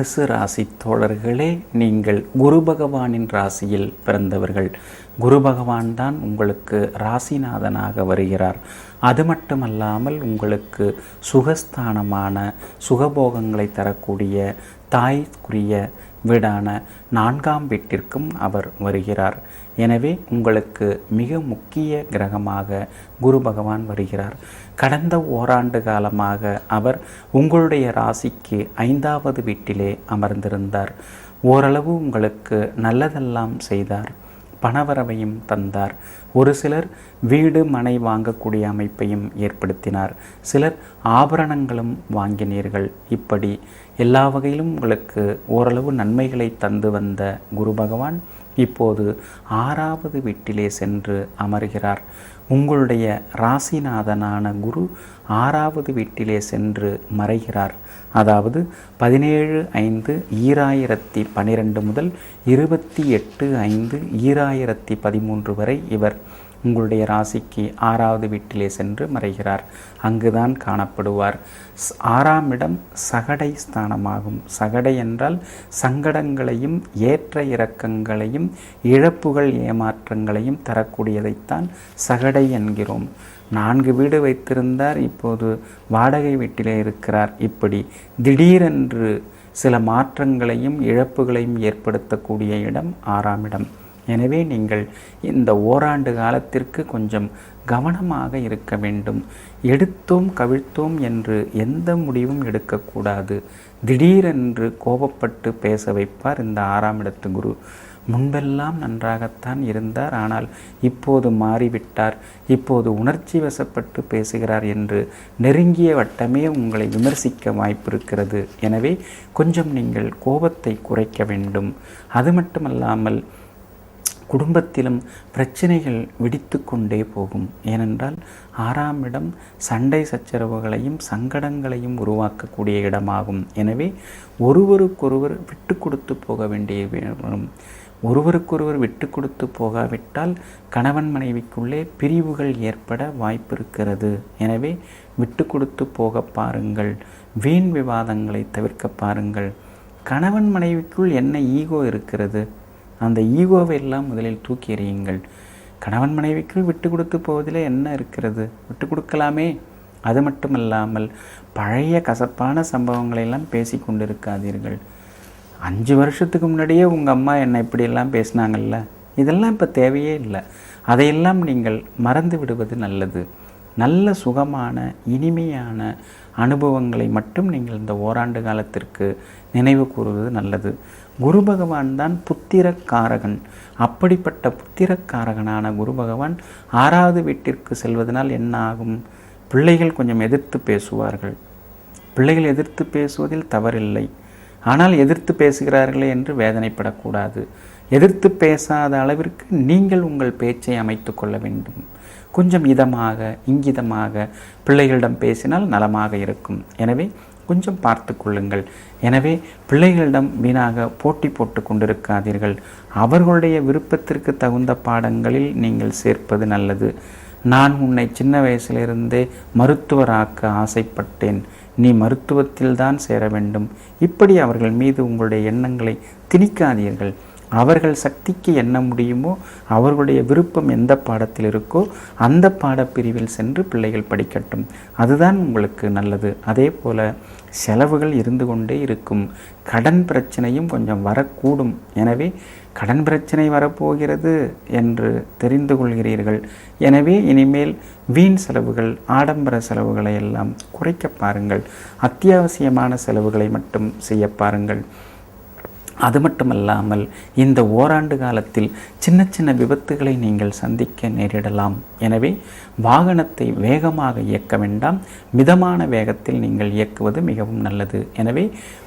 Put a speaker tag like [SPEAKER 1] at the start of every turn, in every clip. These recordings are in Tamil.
[SPEAKER 1] தனுசு ராசி தோழர்களே, நீங்கள் குரு பகவானின் ராசியில் பிறந்தவர்கள். குரு பகவான் தான் உங்களுக்கு ராசிநாதனாக வருகிறார். அது மட்டுமல்லாமல் உங்களுக்கு சுகஸ்தானமான சுகபோகங்களை தரக்கூடிய தாய்க்குரிய வீடான 4ஆம் வீட்டிற்கும் அவர் வருகிறார். எனவே உங்களுக்கு மிக முக்கிய கிரகமாக குரு பகவான் வருகிறார். கடந்த ஓராண்டு காலமாக அவர் உங்களுடைய ராசிக்கு 5வது வீட்டிலே அமர்ந்திருந்தார். ஓரளவு உங்களுக்கு நல்லதெல்லாம் செய்தார், பணவரவையும் தந்தார். ஒரு சிலர் வீடு மனை வாங்கக்கூடிய அமைப்பையும் ஏற்படுத்தினார். சிலர் ஆபரணங்களும் வாங்கினீர்கள். இப்படி எல்லா வகையிலும் உங்களுக்கு ஓரளவு நன்மைகளை தந்து வந்த குரு பகவான் இப்போது 6வது வீட்டிலே சென்று அமர்கிறார். உங்களுடைய ராசிநாதனான குரு 6வது வீட்டிலே சென்று மறைகிறார். அதாவது 17/5/2012 முதல் 28/5/2013 வரை இவர் உங்களுடைய ராசிக்கு 6வது வீட்டிலே சென்று மறைகிறார். அங்குதான் காணப்படுவார். 6ஆம் இடம் சகடை ஸ்தானமாகும். சகடை என்றால் சங்கடங்களையும் ஏற்ற இறக்கங்களையும் இழப்புகள் ஏமாற்றங்களையும் தரக்கூடியதைத்தான் சகடை என்கிறோம். 4 வீடு வைத்திருந்தார், இப்போது வாடகை வீட்டிலே இருக்கிறார். இப்படி திடீரென்று சில மாற்றங்களையும் இழப்புகளையும் ஏற்படுத்தக்கூடிய இடம் 6ஆம் இடம். எனவே நீங்கள் இந்த ஓராண்டு காலத்திற்கு கொஞ்சம் கவனமாக இருக்க வேண்டும். எடுத்தோம் கவிழ்த்தோம் என்று எந்த முடிவும் எடுக்கக்கூடாது. திடீரென்று கோபப்பட்டு பேச வைப்பார் இந்த 6ஆம் இடத்து குரு. முன்பெல்லாம் நன்றாகத்தான் இருந்தார், ஆனால் இப்போது மாறிவிட்டார், இப்போது உணர்ச்சி வசப்பட்டு பேசுகிறார் என்று நெருங்கிய வட்டமே உங்களை விமர்சிக்க வாய்ப்பு இருக்கிறது. எனவே கொஞ்சம் நீங்கள் கோபத்தை குறைக்க வேண்டும். அது மட்டுமல்லாமல் குடும்பத்திலும் பிரச்சனைகள் விடித்து கொண்டே போகும். ஏனென்றால் 6ஆம் இடம் சண்டை சச்சரவுகளையும் சங்கடங்களையும் உருவாக்கக்கூடிய இடமாகும். எனவே ஒருவருக்கொருவர் விட்டு கொடுத்து போக வேண்டிய வேணும். ஒருவருக்கொருவர் விட்டு கொடுத்து போகாவிட்டால் கணவன் மனைவிக்குள்ளே பிரிவுகள் ஏற்பட வாய்ப்பு இருக்கிறது. எனவே விட்டு கொடுத்து போக பாருங்கள். வீண் விவாதங்களை தவிர்க்க பாருங்கள். கணவன் மனைவிக்குள் என்ன ஈகோ இருக்கிறது, அந்த ஈகோவை எல்லாம் முதலில் தூக்கி எறியுங்கள். கணவன் மனைவிக்குள் விட்டு கொடுத்து போவதில் என்ன இருக்கிறது, விட்டு கொடுக்கலாமே. அது மட்டுமல்லாமல் பழைய கசப்பான சம்பவங்களெல்லாம் பேசி கொண்டிருக்காதீர்கள். 5 வருஷத்துக்கு முன்னாடியே உங்கள் அம்மா என்னை இப்படியெல்லாம் பேசினாங்கல்ல, இதெல்லாம் இப்போ தேவையே இல்லை. அதையெல்லாம் நீங்கள் மறந்து விடுவது நல்லது. நல்ல சுகமான இனிமையான அனுபவங்களை மட்டும் நீங்கள் இந்த ஓராண்டு காலத்திற்கு நினைவு கூறுவது நல்லது. குரு பகவான் தான் புத்திரக்காரகன். அப்படிப்பட்ட புத்திரக்காரகனான குரு பகவான் 6வது வீட்டிற்கு செல்வதனால் என்ன ஆகும்? பிள்ளைகள் கொஞ்சம் எதிர்த்து பேசுவார்கள். பிள்ளைகள் எதிர்த்து பேசுவதில் தவறில்லை, ஆனால் எதிர்த்து பேசுகிறார்களே என்று வேதனைப்படக்கூடாது. எதிர்த்து பேசாத அளவிற்கு நீங்கள் உங்கள் பேச்சை அமைத்து கொள்ள வேண்டும். கொஞ்சம் இதமாக இங்கிதமாக பிள்ளைகளிடம் பேசினால் நலமாக இருக்கும். எனவே கொஞ்சம் பார்த்து கொள்ளுங்கள். எனவே பிள்ளைகளிடம் வீணாக போட்டி போட்டு கொண்டிருக்காதீர்கள். அவர்களுடைய விருப்பத்திற்கு தகுந்த பாடங்களில் நீங்கள் சேர்ப்பது நல்லது. நான் உன்னை சின்ன வயசிலிருந்தே மருத்துவராக்க ஆசைப்பட்டேன், நீ மருத்துவத்தில்தான் சேர வேண்டும். இப்படி அவர்கள் மீது உங்களுடைய எண்ணங்களை திணிக்காதீர்கள். அவர்கள் சக்திக்கு என்ன முடியுமோ, அவர்களுடைய விருப்பம் எந்த பாடத்தில் இருக்கோ அந்த பாடப்பிரிவில் சென்று பிள்ளைகள் படிக்கட்டும். அதுதான் உங்களுக்கு நல்லது. அதே போல் செலவுகள் இருந்து கொண்டே இருக்கும். கடன் பிரச்சனையும் கொஞ்சம் வரக்கூடும். எனவே கடன் பிரச்சனை வரப்போகிறது என்று தெரிந்து கொள்கிறீர்கள். எனவே இனிமேல் வீண் செலவுகள், ஆடம்பர செலவுகளை எல்லாம் குறைக்க பாருங்கள். அத்தியாவசியமான செலவுகளை மட்டும் செய்ய பாருங்கள். அது மட்டுமல்லாமல் இந்த ஓராண்டு காலத்தில் சின்ன சின்ன விபத்துகளை நீங்கள் சந்திக்க நேரிடலாம். எனவே வாகனத்தை வேகமாக இயக்க வேண்டாம், மிதமான வேகத்தில் நீங்கள் இயக்குவது மிகவும் நல்லது. எனவே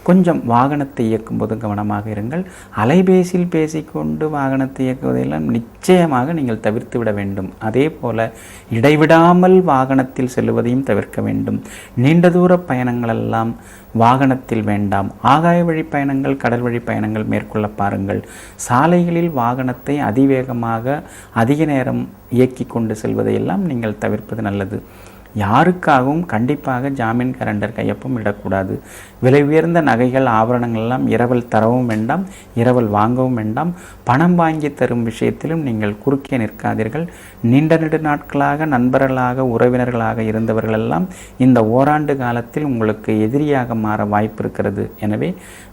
[SPEAKER 1] கொஞ்சம் வாகனத்தை இயக்கும்போது கவனமாக இருங்கள். அலைபேசியில் பேசிக்கொண்டு வாகனத்தை இயக்குவதையெல்லாம் நிச்சயமாக நீங்கள் தவிர்த்து விட வேண்டும். அதே போல் இடைவிடாமல் வாகனத்தில் செல்வதையும் தவிர்க்க வேண்டும். நீண்ட தூர பயணங்களெல்லாம் வாகனத்தில் வேண்டாம். ஆகாய வழி பயணங்கள், கடல் வழி பயணங்கள் மேற்கொள்ள பாருங்கள். சாலைகளில் வாகனத்தை அதிவேகமாக அதிக நேரம் இயக்கி கொண்டு செல்வதையெல்லாம் நீங்கள் தவிர்ப்பது நல்லது. யாருக்காகவும் கண்டிப்பாக ஜாமீன் கரண்டர் கையொப்பம் இடக்கூடாது. விலை உயர்ந்த நகைகள் ஆபரணங்கள் எல்லாம் இரவல் தரவும் வேண்டாம், இரவல் வாங்கவும் வேண்டாம். பணம் வாங்கி தரும் விஷயத்திலும் நீங்கள் குறுக்கே நிற்காதீர்கள். நீண்ட நெடு நாட்களாக நண்பர்களாக உறவினர்களாக இருந்தவர்களெல்லாம் இந்த ஓராண்டு காலத்தில் உங்களுக்கு எதிரியாக மாற வாய்ப்பு இருக்கிறது. எனவே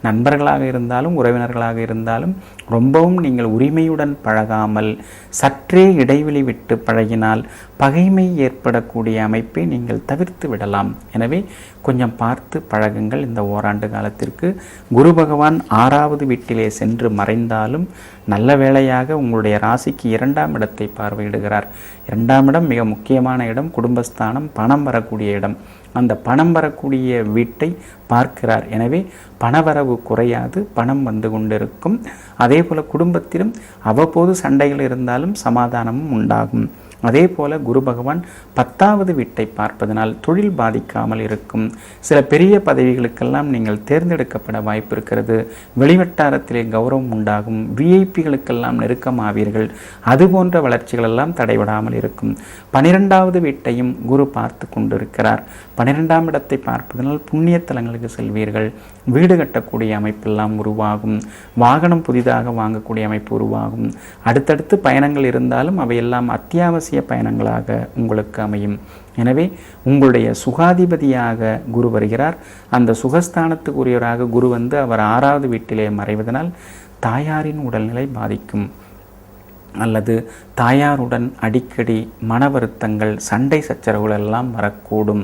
[SPEAKER 1] நண்பர்களாக இருந்தாலும் உறவினர்களாக இருந்தாலும் ரொம்பவும் நீங்கள் உரிமையுடன் பழகாமல் சற்றே இடைவெளி விட்டு பழகினால் பகைமை ஏற்படக்கூடிய அமைப்பை நீங்கள் தவிர்த்து விடலாம். எனவே கொஞ்சம் பார்த்து பழகுங்கள். இந்த ஓராண்டு காலத்திற்கு குரு பகவான் 6வது வீட்டிலே சென்று மறைந்தாலும் நல்ல வேளையாக உங்களுடைய ராசிக்கு 2ஆம் இடத்தை பார்வையிடுகிறார். 2ஆம் இடம் மிக முக்கியமான இடம், குடும்பஸ்தானம், பணம் வரக்கூடிய இடம். அந்த பணம் வரக்கூடிய வீட்டை பார்க்கிறார். எனவே பணவரவு குறையாது, பணம் வந்து கொண்டிருக்கும். அதே போல குடும்பத்திலும் அவ்வப்போது சண்டைகள் இருந்தாலும் சமாதானமும் உண்டாகும். அதே போல குரு பகவான் 10வது வீட்டை பார்ப்பதனால் தொழில் பாதிக்காமல் இருக்கும். சில பெரிய பதவிகளுக்கெல்லாம் நீங்கள் தேர்ந்தெடுக்கப்பட வாய்ப்பு இருக்கிறது. வெளிவட்டாரத்திலே கௌரவம் உண்டாகும். விஐபிகளுக்கெல்லாம் நெருக்கமாவீர்கள். அதுபோன்ற வளர்ச்சிகள் எல்லாம் தடைபடாமல் இருக்கும். 12வது வீட்டையும் குரு பார்த்து கொண்டிருக்கிறார். 12ஆம் இடத்தை பார்ப்பதனால் புண்ணிய தலங்களுக்கு செல்வீர்கள். வீடு கட்டக்கூடிய அமைப்பெல்லாம் உருவாகும். வாகனம் புதிதாக வாங்கக்கூடிய அமைப்பு உருவாகும். அடுத்தடுத்து பயணங்கள் இருந்தாலும் அவையெல்லாம் அத்தியாவசிய பயணங்களாக உங்களுக்கு அமையும். எனவே உங்களுடைய சுகாதிபதியாக குரு வருகிறார். அந்த சுகஸ்தானத்துக்குரியவராக குரு வந்து அவர் 6வது வீட்டிலே மறைவதனால் தாயாரின் உடல்நிலை பாதிக்கும். அல்லது தாயாருடன் அடிக்கடி மன வருத்தங்கள், சண்டை சச்சரவுகள் எல்லாம் வரக்கூடும்.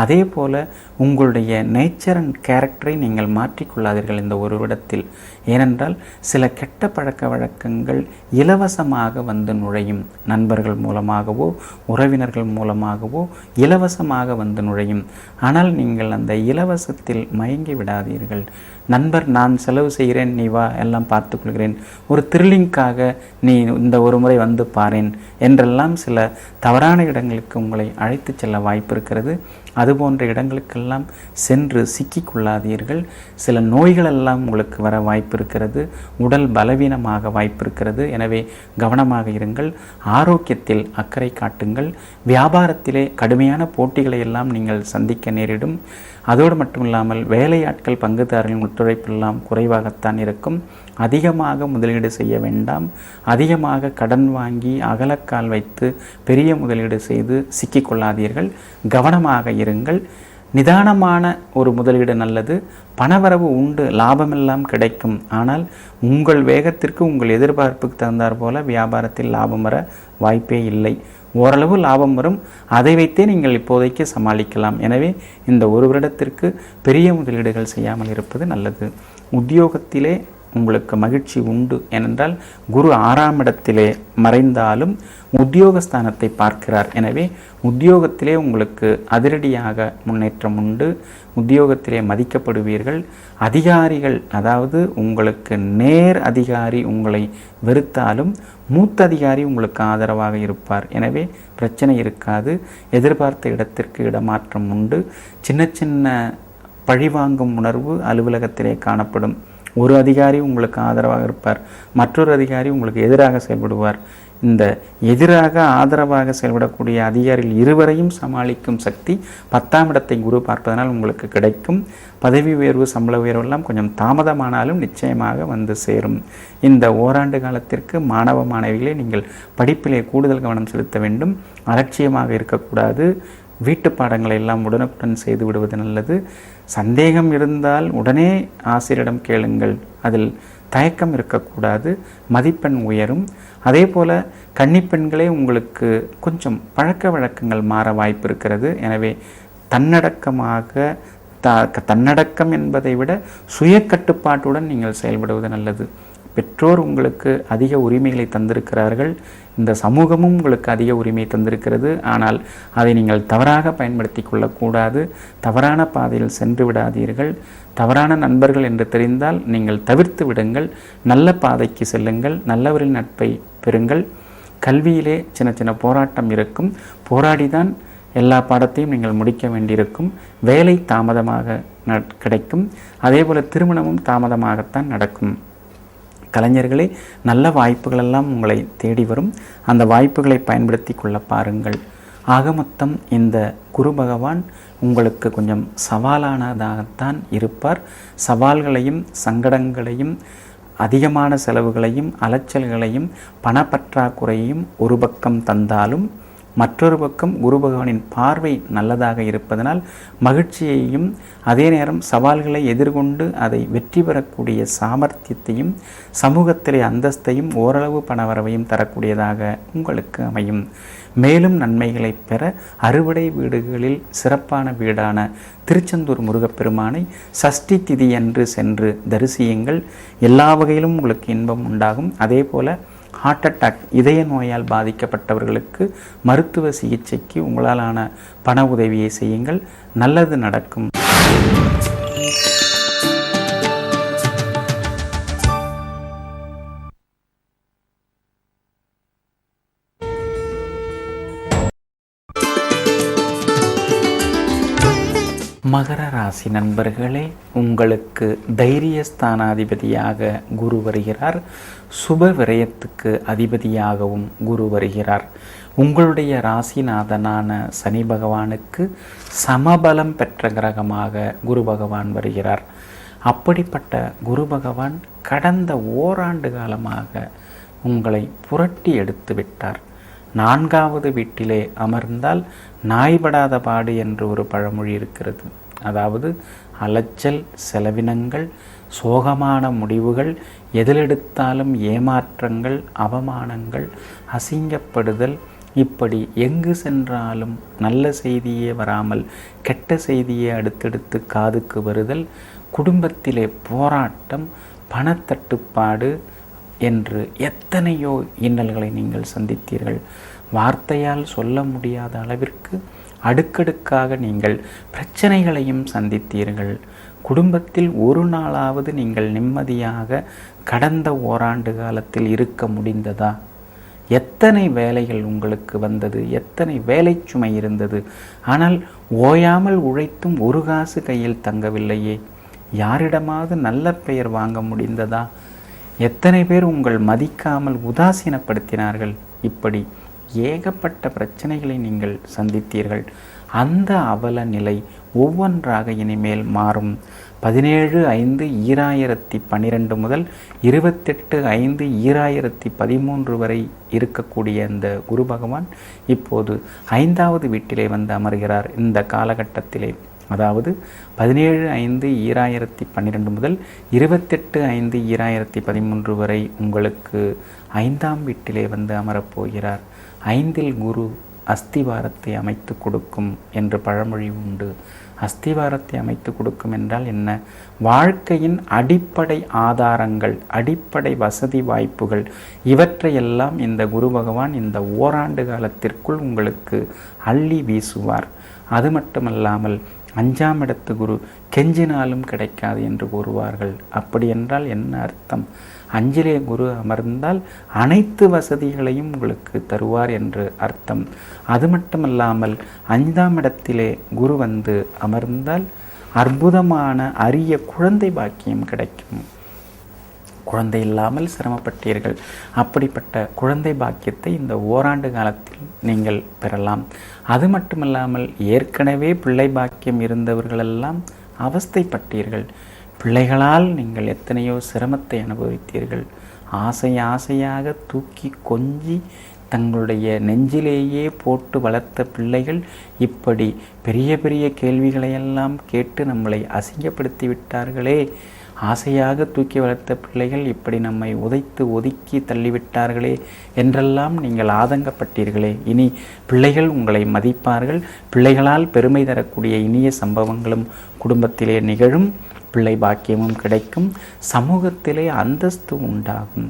[SPEAKER 1] அதே போல் உங்களுடைய நேச்சர் அண்ட் கேரக்டரை நீங்கள் மாற்றிக்கொள்ளாதீர்கள் இந்த ஒரு இடத்தில். ஏனென்றால் சில கெட்ட பழக்க வழக்கங்கள் இலவசமாக வந்து நுழையும். நண்பர்கள் மூலமாகவோ உறவினர்கள் மூலமாகவோ இலவசமாக வந்து நுழையும். ஆனால் நீங்கள் அந்த இலவசத்தில் மயங்கி விடாதீர்கள். நண்பர் நான் செலவு செய்கிறேன், நீ வா, எல்லாம் பார்த்துக்கொள்கிறேன், ஒரு த்ரில்லிங்காக நீ இந்த ஒரு முறை வந்து பாரேன் என்றெல்லாம் சில தவறான இடங்களுக்கு உங்களை அழைத்து செல்ல வாய்ப்பு இருக்கிறது. அதுபோன்ற இடங்களுக்கெல்லாம் சென்று சிக்கிக்கொள்ளாதீர்கள். சில நோய்களெல்லாம் உங்களுக்கு வர வாய்ப்பு இருக்கிறது. உடல் பலவீனமாக வாய்ப்பு இருக்கிறது. எனவே கவனமாக இருங்கள். ஆரோக்கியத்தில் அக்கறை காட்டுங்கள். வியாபாரத்திலே கடுமையான போட்டிகளை எல்லாம் நீங்கள் சந்திக்க நேரிடும். அதோடு மட்டும் இல்லாமல் வேலையாட்கள் பங்குதாரர்களின் ஒத்துழைப்பெல்லாம் குறைவாகத்தான் இருக்கும். அதிகமாக முதலீடு செய்ய வேண்டாம். அதிகமாக கடன் வாங்கி அகலக்கால் வைத்து பெரிய முதலீடு செய்து சிக்கிக்கொள்ளாதீர்கள். கவனமாக இருங்கள். நிதானமான ஒரு முதலீடு நல்லது. பணவரவு உண்டு, லாபமெல்லாம் கிடைக்கும். ஆனால் உங்கள் வேகத்திற்கு உங்கள் எதிர்பார்ப்புக்கு தகுந்தாற் போல வியாபாரத்தில் லாபம் வர வாய்ப்பே இல்லை. ஓரளவு லாபம் வரும். அதை வைத்தே நீங்கள் இப்போதைக்கு சமாளிக்கலாம். எனவே இந்த ஒரு வருடத்திற்கு பெரிய முதலீடுகள் செய்யாமல் இருப்பது நல்லது. உத்தியோகத்திலே உங்களுக்கு மகிழ்ச்சி உண்டு. ஏனென்றால் குரு 6ஆம் இடத்திலே மறைந்தாலும் உத்தியோகஸ்தானத்தை பார்க்கிறார். எனவே உத்தியோகத்திலே உங்களுக்கு அதிரடியாக முன்னேற்றம் உண்டு. உத்தியோகத்திலே மதிக்கப்படுவீர்கள். அதிகாரிகள், அதாவது உங்களுக்கு நேர் அதிகாரி உங்களை வெறுத்தாலும் மூத்த அதிகாரி உங்களுக்கு ஆதரவாக இருப்பார். எனவே பிரச்சனை இருக்காது. எதிர்பார்த்த இடத்திற்கு இடமாற்றம் உண்டு. சின்ன சின்ன பழிவாங்கும் உணர்வு அலுவலகத்திலே காணப்படும். ஒரு அதிகாரி உங்களுக்கு ஆதரவாக இருப்பார், மற்றொரு அதிகாரி உங்களுக்கு எதிராக செயல்படுவார். இந்த எதிராக ஆதரவாக செயல்படக்கூடிய அதிகாரிகள் இருவரையும் சமாளிக்கும் சக்தி 10ஆம் இடத்தை குரு பார்ப்பதனால் உங்களுக்கு கிடைக்கும். பதவி உயர்வு, சம்பள உயர்வு எல்லாம் கொஞ்சம் தாமதமானாலும் நிச்சயமாக வந்து சேரும். இந்த ஓராண்டு காலத்திற்கு மாணவ மாணவிகளை நீங்கள் படிப்பிலே கூடுதல் கவனம் செலுத்த வேண்டும். அலட்சியமாக இருக்கக்கூடாது. வீட்டு பாடங்களை எல்லாம் உடனுக்குடன் செய்து விடுவது நல்லது. சந்தேகம் இருந்தால் உடனே ஆசிரியரிடம் கேளுங்கள். அதில் தயக்கம் இருக்கக்கூடாது. மதிப்பெண் உயரும். அதே போல் கன்னிப்பெண்களே உங்களுக்கு கொஞ்சம் பழக்க வழக்கங்கள் மாற வாய்ப்பு இருக்கிறது. எனவே தன்னடக்கமாக தன்னடக்கம் என்பதை விட சுய கட்டுப்பாட்டுடன் நீங்கள் செயல்படுவது நல்லது. பெற்றோர் உங்களுக்கு அதிக உரிமைகளை தந்திருக்கிறார்கள். இந்த சமூகமும் உங்களுக்கு அதிக உரிமை தந்திருக்கிறது. ஆனால் அதை நீங்கள் தவறாக பயன்படுத்தி கொள்ளக்கூடாது. தவறான பாதையில் சென்று விடாதீர்கள். தவறான நண்பர்கள் என்று தெரிந்தால் நீங்கள் தவிர்த்து விடுங்கள். நல்ல பாதைக்கு செல்லுங்கள். நல்லவரின் நட்பை பெறுங்கள். கல்வியிலே சின்ன சின்ன போராட்டம் இருக்கும். போராடிதான் எல்லா பாடத்தையும் நீங்கள் முடிக்க வேண்டியிருக்கும். வேலை தாமதமாக கிடைக்கும். அதே போல் திருமணமும் தாமதமாகத்தான் நடக்கும். கலைஞர்களே, நல்ல வாய்ப்புகளெல்லாம் உங்களை தேடி வரும். அந்த வாய்ப்புகளை பயன்படுத்தி கொள்ள பாருங்கள். ஆக மொத்தம் இந்த குரு பகவான் உங்களுக்கு கொஞ்சம் சவாலானதாகத்தான் இருப்பார். சவால்களையும் சங்கடங்களையும் அதிகமான செலவுகளையும் அலைச்சல்களையும் பணப்பற்றாக்குறையையும் ஒரு பக்கம் தந்தாலும் மற்றொரு பக்கம் குரு பகவானின் பார்வை நல்லதாக இருப்பதனால் மகிழ்ச்சியையும் அதே நேரம் சவால்களை எதிர்கொண்டு அதை வெற்றி பெறக்கூடிய சாமர்த்தியத்தையும் சமூகத்திலே அந்தஸ்தையும் ஓரளவு பணவரவையும் தரக்கூடியதாக உங்களுக்கு அமையும். மேலும் நன்மைகளை பெற அறுவடை வீடுகளில் சிறப்பான வீடான திருச்செந்தூர் முருகப்பெருமானை சஷ்டி திதி அன்று சென்று தரிசியுங்கள். எல்லா வகையிலும் உங்களுக்கு இன்பம் உண்டாகும். அதே போல ஹார்ட் அட்டாக் இதய நோயால் பாதிக்கப்பட்டவர்களுக்கு மருத்துவ சிகிச்சைக்கு உங்களாலான பண உதவியை செய்யுங்கள். நல்லது நடக்கும். மகர ராசி நண்பர்களே, உங்களுக்கு தைரியஸ்தானாதிபதியாக குரு வருகிறார். சுப விரயத்துக்கு அதிபதியாகவும் குரு வருகிறார். உங்களுடைய ராசிநாதனான சனி பகவானுக்கு சமபலம் பெற்ற கிரகமாக குரு பகவான் வருகிறார். அப்படிப்பட்ட குரு பகவான் கடந்த ஓராண்டு காலமாக உங்களை புரட்டி எடுத்து விட்டார். 4வது வீட்டிலே அமர்ந்தால் நாய்படாத பாடு என்று ஒரு பழமொழி இருக்கிறது. அதாவது அலைச்சல், செலவினங்கள், சோகமான முடிவுகள், எதிலெடுத்தாலும் ஏமாற்றங்கள், அவமானங்கள், அசிங்கப்படுதல், இப்படி எங்கு சென்றாலும் நல்ல செய்தியே வராமல் கெட்ட செய்தியே அடுத்தடுத்து காதுக்கு வருதல், குடும்பத்திலே போராட்டம், பணத்தட்டுப்பாடு என்று எத்தனையோ இன்னல்களை நீங்கள் சந்தித்தீர்கள். வார்த்தையால் சொல்ல முடியாத அளவிற்கு அடுக்கடுக்காக நீங்கள் பிரச்சனைகளையும் சந்தித்தீர்கள். குடும்பத்தில் ஒரு நாளாவது நீங்கள் நிம்மதியாக கடந்த ஓராண்டு காலத்தில் இருக்க முடிந்ததா? எத்தனை வேலைகள் உங்களுக்கு வந்தது, எத்தனை வேலை சுமை இருந்தது. ஆனால் ஓயாமல் உழைத்தும் ஒரு காசு கையில் தங்கவில்லையே. யாரிடமாவது நல்ல பெயர் வாங்க முடிந்ததா? எத்தனை பேர் உங்கள் மதிக்காமல் உதாசீனப்படுத்தினார்கள். இப்படி ஏகப்பட்ட பிரச்சனைகளை நீங்கள் சந்தித்தீர்கள். அந்த அவல நிலை ஒவ்வொன்றாக இனிமேல் மாறும். 17/5/2012 முதல் 28/5/2013 வரை இருக்கக்கூடிய இந்த குரு பகவான் இப்போது 5வது வீட்டிலே வந்து அமர்கிறார். இந்த காலகட்டத்திலே, அதாவது 17/5/2012 முதல் 28/5/2013 வரை உங்களுக்கு 5ஆம் வீட்டிலே வந்து அமரப்போகிறார். 5இல் குரு அஸ்திவாரத்தை அமைத்து கொடுக்கும் என்று பழமொழி உண்டு. அஸ்திவாரத்தை அமைத்து கொடுக்கும் என்றால் என்ன? வாழ்க்கையின் அடிப்படை ஆதாரங்கள், அடிப்படை வசதி வாய்ப்புகள், இவற்றையெல்லாம் இந்த குரு பகவான் இந்த ஓராண்டு காலத்திற்குள் உங்களுக்கு அள்ளி வீசுவார். அது மட்டுமல்லாமல் 5ஆம் இடத்து குரு கெஞ்சினாலும் கிடைக்காது என்று கூறுவார்கள். அப்படி என்றால் என்ன அர்த்தம்? 5லே குரு அமர்ந்தால் அனைத்து வசதிகளையும் உங்களுக்கு தருவார் என்று அர்த்தம். அது மட்டுமல்லாமல் 5ஆம் இடத்திலே குரு வந்து அமர்ந்தால் அற்புதமான அரிய குழந்தை பாக்கியம் கிடைக்கும். குழந்தை இல்லாமல் சிரமப்பட்டீர்கள். அப்படிப்பட்ட குழந்தை பாக்கியத்தை இந்த ஓராண்டு காலத்தில் நீங்கள் பெறலாம். அது மட்டுமல்லாமல் ஏற்கனவே பிள்ளை பாக்கியம் இருந்தவர்களெல்லாம் அவஸ்தைப்பட்டீர்கள். பிள்ளைகளால் நீங்கள் எத்தனையோ சிரமத்தை அனுபவித்தீர்கள். ஆசையாக தூக்கி கொஞ்சி தங்களுடைய நெஞ்சிலேயே போட்டு வளர்த்த பிள்ளைகள் இப்படி பெரிய பெரிய கேள்விகளையெல்லாம் கேட்டு நம்மளை அசிங்கப்படுத்தி விட்டார்களே. ஆசையாக தூக்கி வளர்த்த பிள்ளைகள் இப்படி நம்மை உதைத்து ஒதுக்கி தள்ளிவிட்டார்களே என்றெல்லாம் நீங்கள் ஆதங்கப்பட்டீர்களே. இனி பிள்ளைகள் உங்களை மதிப்பார்கள். பிள்ளைகளால் பெருமை தரக்கூடிய இனிய சம்பவங்களும் குடும்பத்திலே நிகழும். பிள்ளை பாக்கியமும் கிடைக்கும். சமூகத்திலே அந்தஸ்து உண்டாகும்.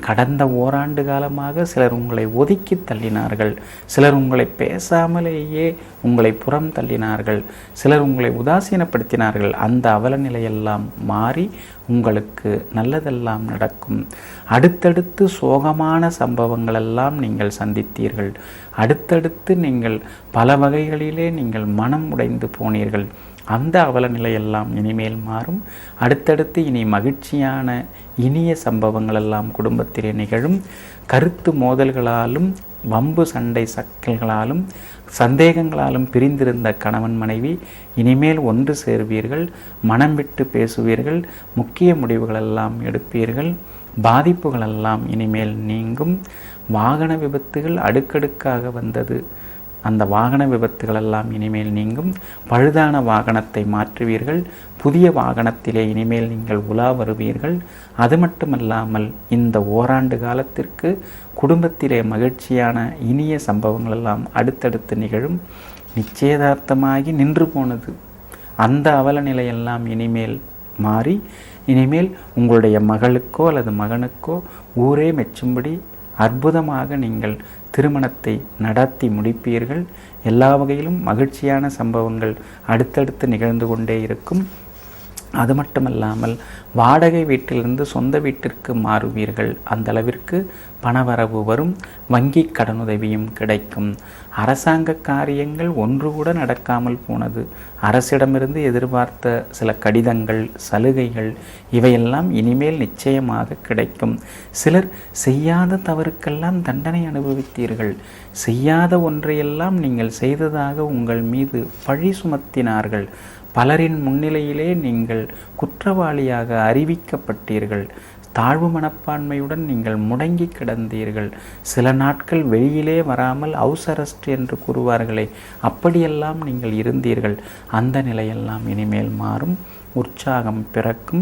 [SPEAKER 1] கடந்த ஓராண்டு காலமாக சிலர் உங்களை ஒதுக்கி தள்ளினார்கள். சிலர் உங்களை பேசாமலேயே உங்களை புறம் தள்ளினார்கள். சிலர் உங்களை உதாசீனப்படுத்தினார்கள். அந்த அவல நிலையெல்லாம் மாறி உங்களுக்கு நல்லதெல்லாம் நடக்கும். அடுத்தடுத்து சோகமான சம்பவங்களெல்லாம் நீங்கள் சந்தித்தீர்கள். அடுத்தடுத்து நீங்கள் பல வகைகளிலே நீங்கள் மனம் உடைந்து போனீர்கள். அந்த அவல நிலையெல்லாம் இனிமேல் மாறும். அடுத்தடுத்து இனி மகிழ்ச்சியான இனிய சம்பவங்களெல்லாம் குடும்பத்திலே நிகழும். கருத்து மோதல்களாலும் வம்பு சண்டை சக்கல்களாலும் சந்தேகங்களாலும் பிரிந்திருந்த கணவன் மனைவி இனிமேல் ஒன்று சேர்வீர்கள், மனம் விட்டு பேசுவீர்கள், முக்கிய முடிவுகளெல்லாம் எடுப்பீர்கள், பாதிப்புகளெல்லாம் இனிமேல் நீங்கும். வாகன விபத்துகள் அடுக்கடுக்காக வந்தது, அந்த வாகன விபத்துகளெல்லாம் இனிமேல் நீங்கும். பழுதான வாகனத்தை மாற்றுவீர்கள், புதிய வாகனத்திலே இனிமேல் நீங்கள் உலா வருவீர்கள். அது மட்டுமல்லாமல் இந்த ஓராண்டு காலத்திற்கு குடும்பத்திலே மகிழ்ச்சியான இனிய சம்பவங்கள் எல்லாம் அடுத்தடுத்து நிகழும். நிச்சயதார்த்தமாகி நின்று போனது அந்த அவல நிலையெல்லாம் இனிமேல் மாறி, இனிமேல் உங்களுடைய மகளுக்கோ அல்லது மகனுக்கோ ஊரே மெச்சும்படி அற்புதமாக நீங்கள் திருமணத்தை நடத்தி முடிப்பீர்கள். எல்லா வகையிலும் மகிழ்ச்சியான சம்பவங்கள் அடுத்தடுத்து நிகழ்ந்து கொண்டே இருக்கும். அது மட்டுமல்லாமல் வாடகை வீட்டிலிருந்து சொந்த வீட்டிற்கு மாறுவீர்கள். அந்த அளவிற்கு பணவரவு வரும், வங்கி கடனுதவியும் கிடைக்கும். அரசாங்க காரியங்கள் ஒன்று கூட நடக்காமல் போனது, அரசிடமிருந்து எதிர்பார்த்த சில கடிதங்கள், சலுகைகள் இவையெல்லாம் இனிமேல் நிச்சயமாக கிடைக்கும். சிலர் செய்யாத தவறுக்கெல்லாம் தண்டனை அனுபவித்தீர்கள். செய்யாத ஒன்றையெல்லாம் நீங்கள் செய்ததாக உங்கள் மீது பழி சுமத்தினார்கள். பலரின் முன்னிலையிலே நீங்கள் குற்றவாளியாக அறிவிக்கப்பட்டீர்கள். தாழ்வு மனப்பான்மையுடன் நீங்கள் முடங்கி கிடந்தீர்கள். சில நாட்கள் வெளியிலே வராமல் ஹவுஸ் அரெஸ்ட் என்று கூறுவார்களே, அப்படியெல்லாம் நீங்கள் இருந்தீர்கள். அந்த நிலையெல்லாம் இனிமேல் மாறும். உற்சாகம் பிறக்கும்.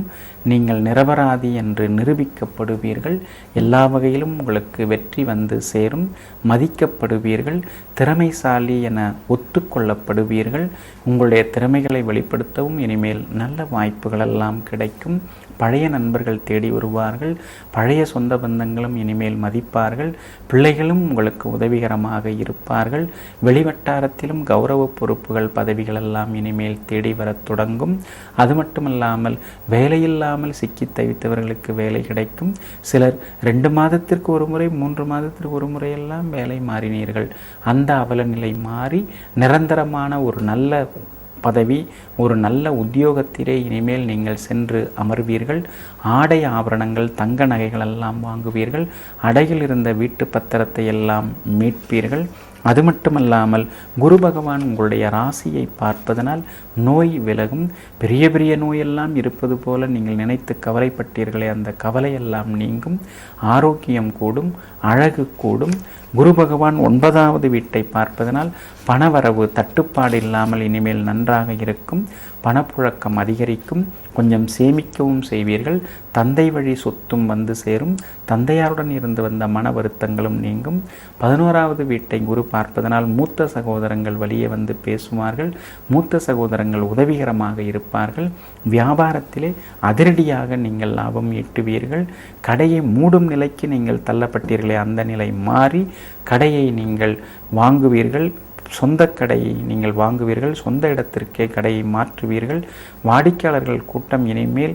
[SPEAKER 1] நீங்கள் நிரபராதி என்று நிரூபிக்கப்படுவீர்கள். எல்லா வகையிலும் உங்களுக்கு வெற்றி வந்து சேரும். மதிக்கப்படுவீர்கள். திறமைசாலி என ஒத்துக்கொள்ளப்படுவீர்கள். உங்களுடைய திறமைகளை வெளிப்படுத்தவும் இனிமேல் நல்ல வாய்ப்புகளெல்லாம் கிடைக்கும். பழைய நண்பர்கள் தேடி வருவார்கள். பழைய சொந்த பந்தங்களும் இனிமேல் மதிப்பார்கள். பிள்ளைகளும் உங்களுக்கு உதவிகரமாக இருப்பார்கள். வெளிவட்டாரத்திலும் கௌரவ பொறுப்புகள், பதவிகள் எல்லாம் இனிமேல் தேடி வரத் தொடங்கும். அது மட்டுமல்லாமல் வேலையில்லாமல் சிக்கி தவித்தவர்களுக்கு வேலை கிடைக்கும். சிலர் 2 மாதத்திற்கு ஒரு முறை, 3 மாதத்திற்கு ஒரு முறையெல்லாம் வேலை மாறினீர்கள். அந்த அவல நிலை மாறி நிரந்தரமான ஒரு நல்ல பதவி, ஒரு நல்ல உத்தியோகத்திலே இனிமேல் நீங்கள் சென்று அமர்வீர்கள். ஆடை ஆபரணங்கள், தங்க நகைகள் எல்லாம் வாங்குவீர்கள். அடையில் இருந்த வீட்டு பத்திரத்தை எல்லாம் மீட்பீர்கள். அது மட்டுமல்லாமல் குரு பகவான் உங்களுடைய ராசியை பார்ப்பதனால் நோய் விலகும். பெரிய பெரிய நோயெல்லாம் இருப்பது போல நீங்கள் நினைத்து கவலைப்பட்டீர்களே, அந்த கவலையெல்லாம் நீங்கும். ஆரோக்கியம் கூடும், அழகு கூடும். குரு பகவான் 9வது வீட்டை பார்ப்பதனால் பணவரவு தட்டுப்பாடு இல்லாமல் இனிமேல் நன்றாக இருக்கும். பணப்புழக்கம் அதிகரிக்கும். கொஞ்சம் சேமிக்கவும் செய்வீர்கள். தந்தை வழி சொத்தும் வந்து சேரும். தந்தையாருடன் இருந்து வந்த மன வருத்தங்களும் நீங்கும். 11வது வீட்டை குரு பார்ப்பதனால் மூத்த சகோதரங்கள் வழியே வந்து பேசுவார்கள். மூத்த சகோதரங்கள் உதவிகரமாக இருப்பார்கள். வியாபாரத்திலே அதிரடியாக நீங்கள் லாபம் ஈட்டுவீர்கள். கடையை மூடும் நிலைக்கு நீங்கள் தள்ளப்பட்டீர்களே, அந்த நிலை மாறி கடையை நீங்கள் வாங்குவீர்கள். சொந்த கடையை நீங்கள் வாங்குவீர்கள். சொந்த இடத்திற்கே கடையை மாற்றுவீர்கள். வாடிக்கையாளர்கள் கூட்டம் இனிமேல்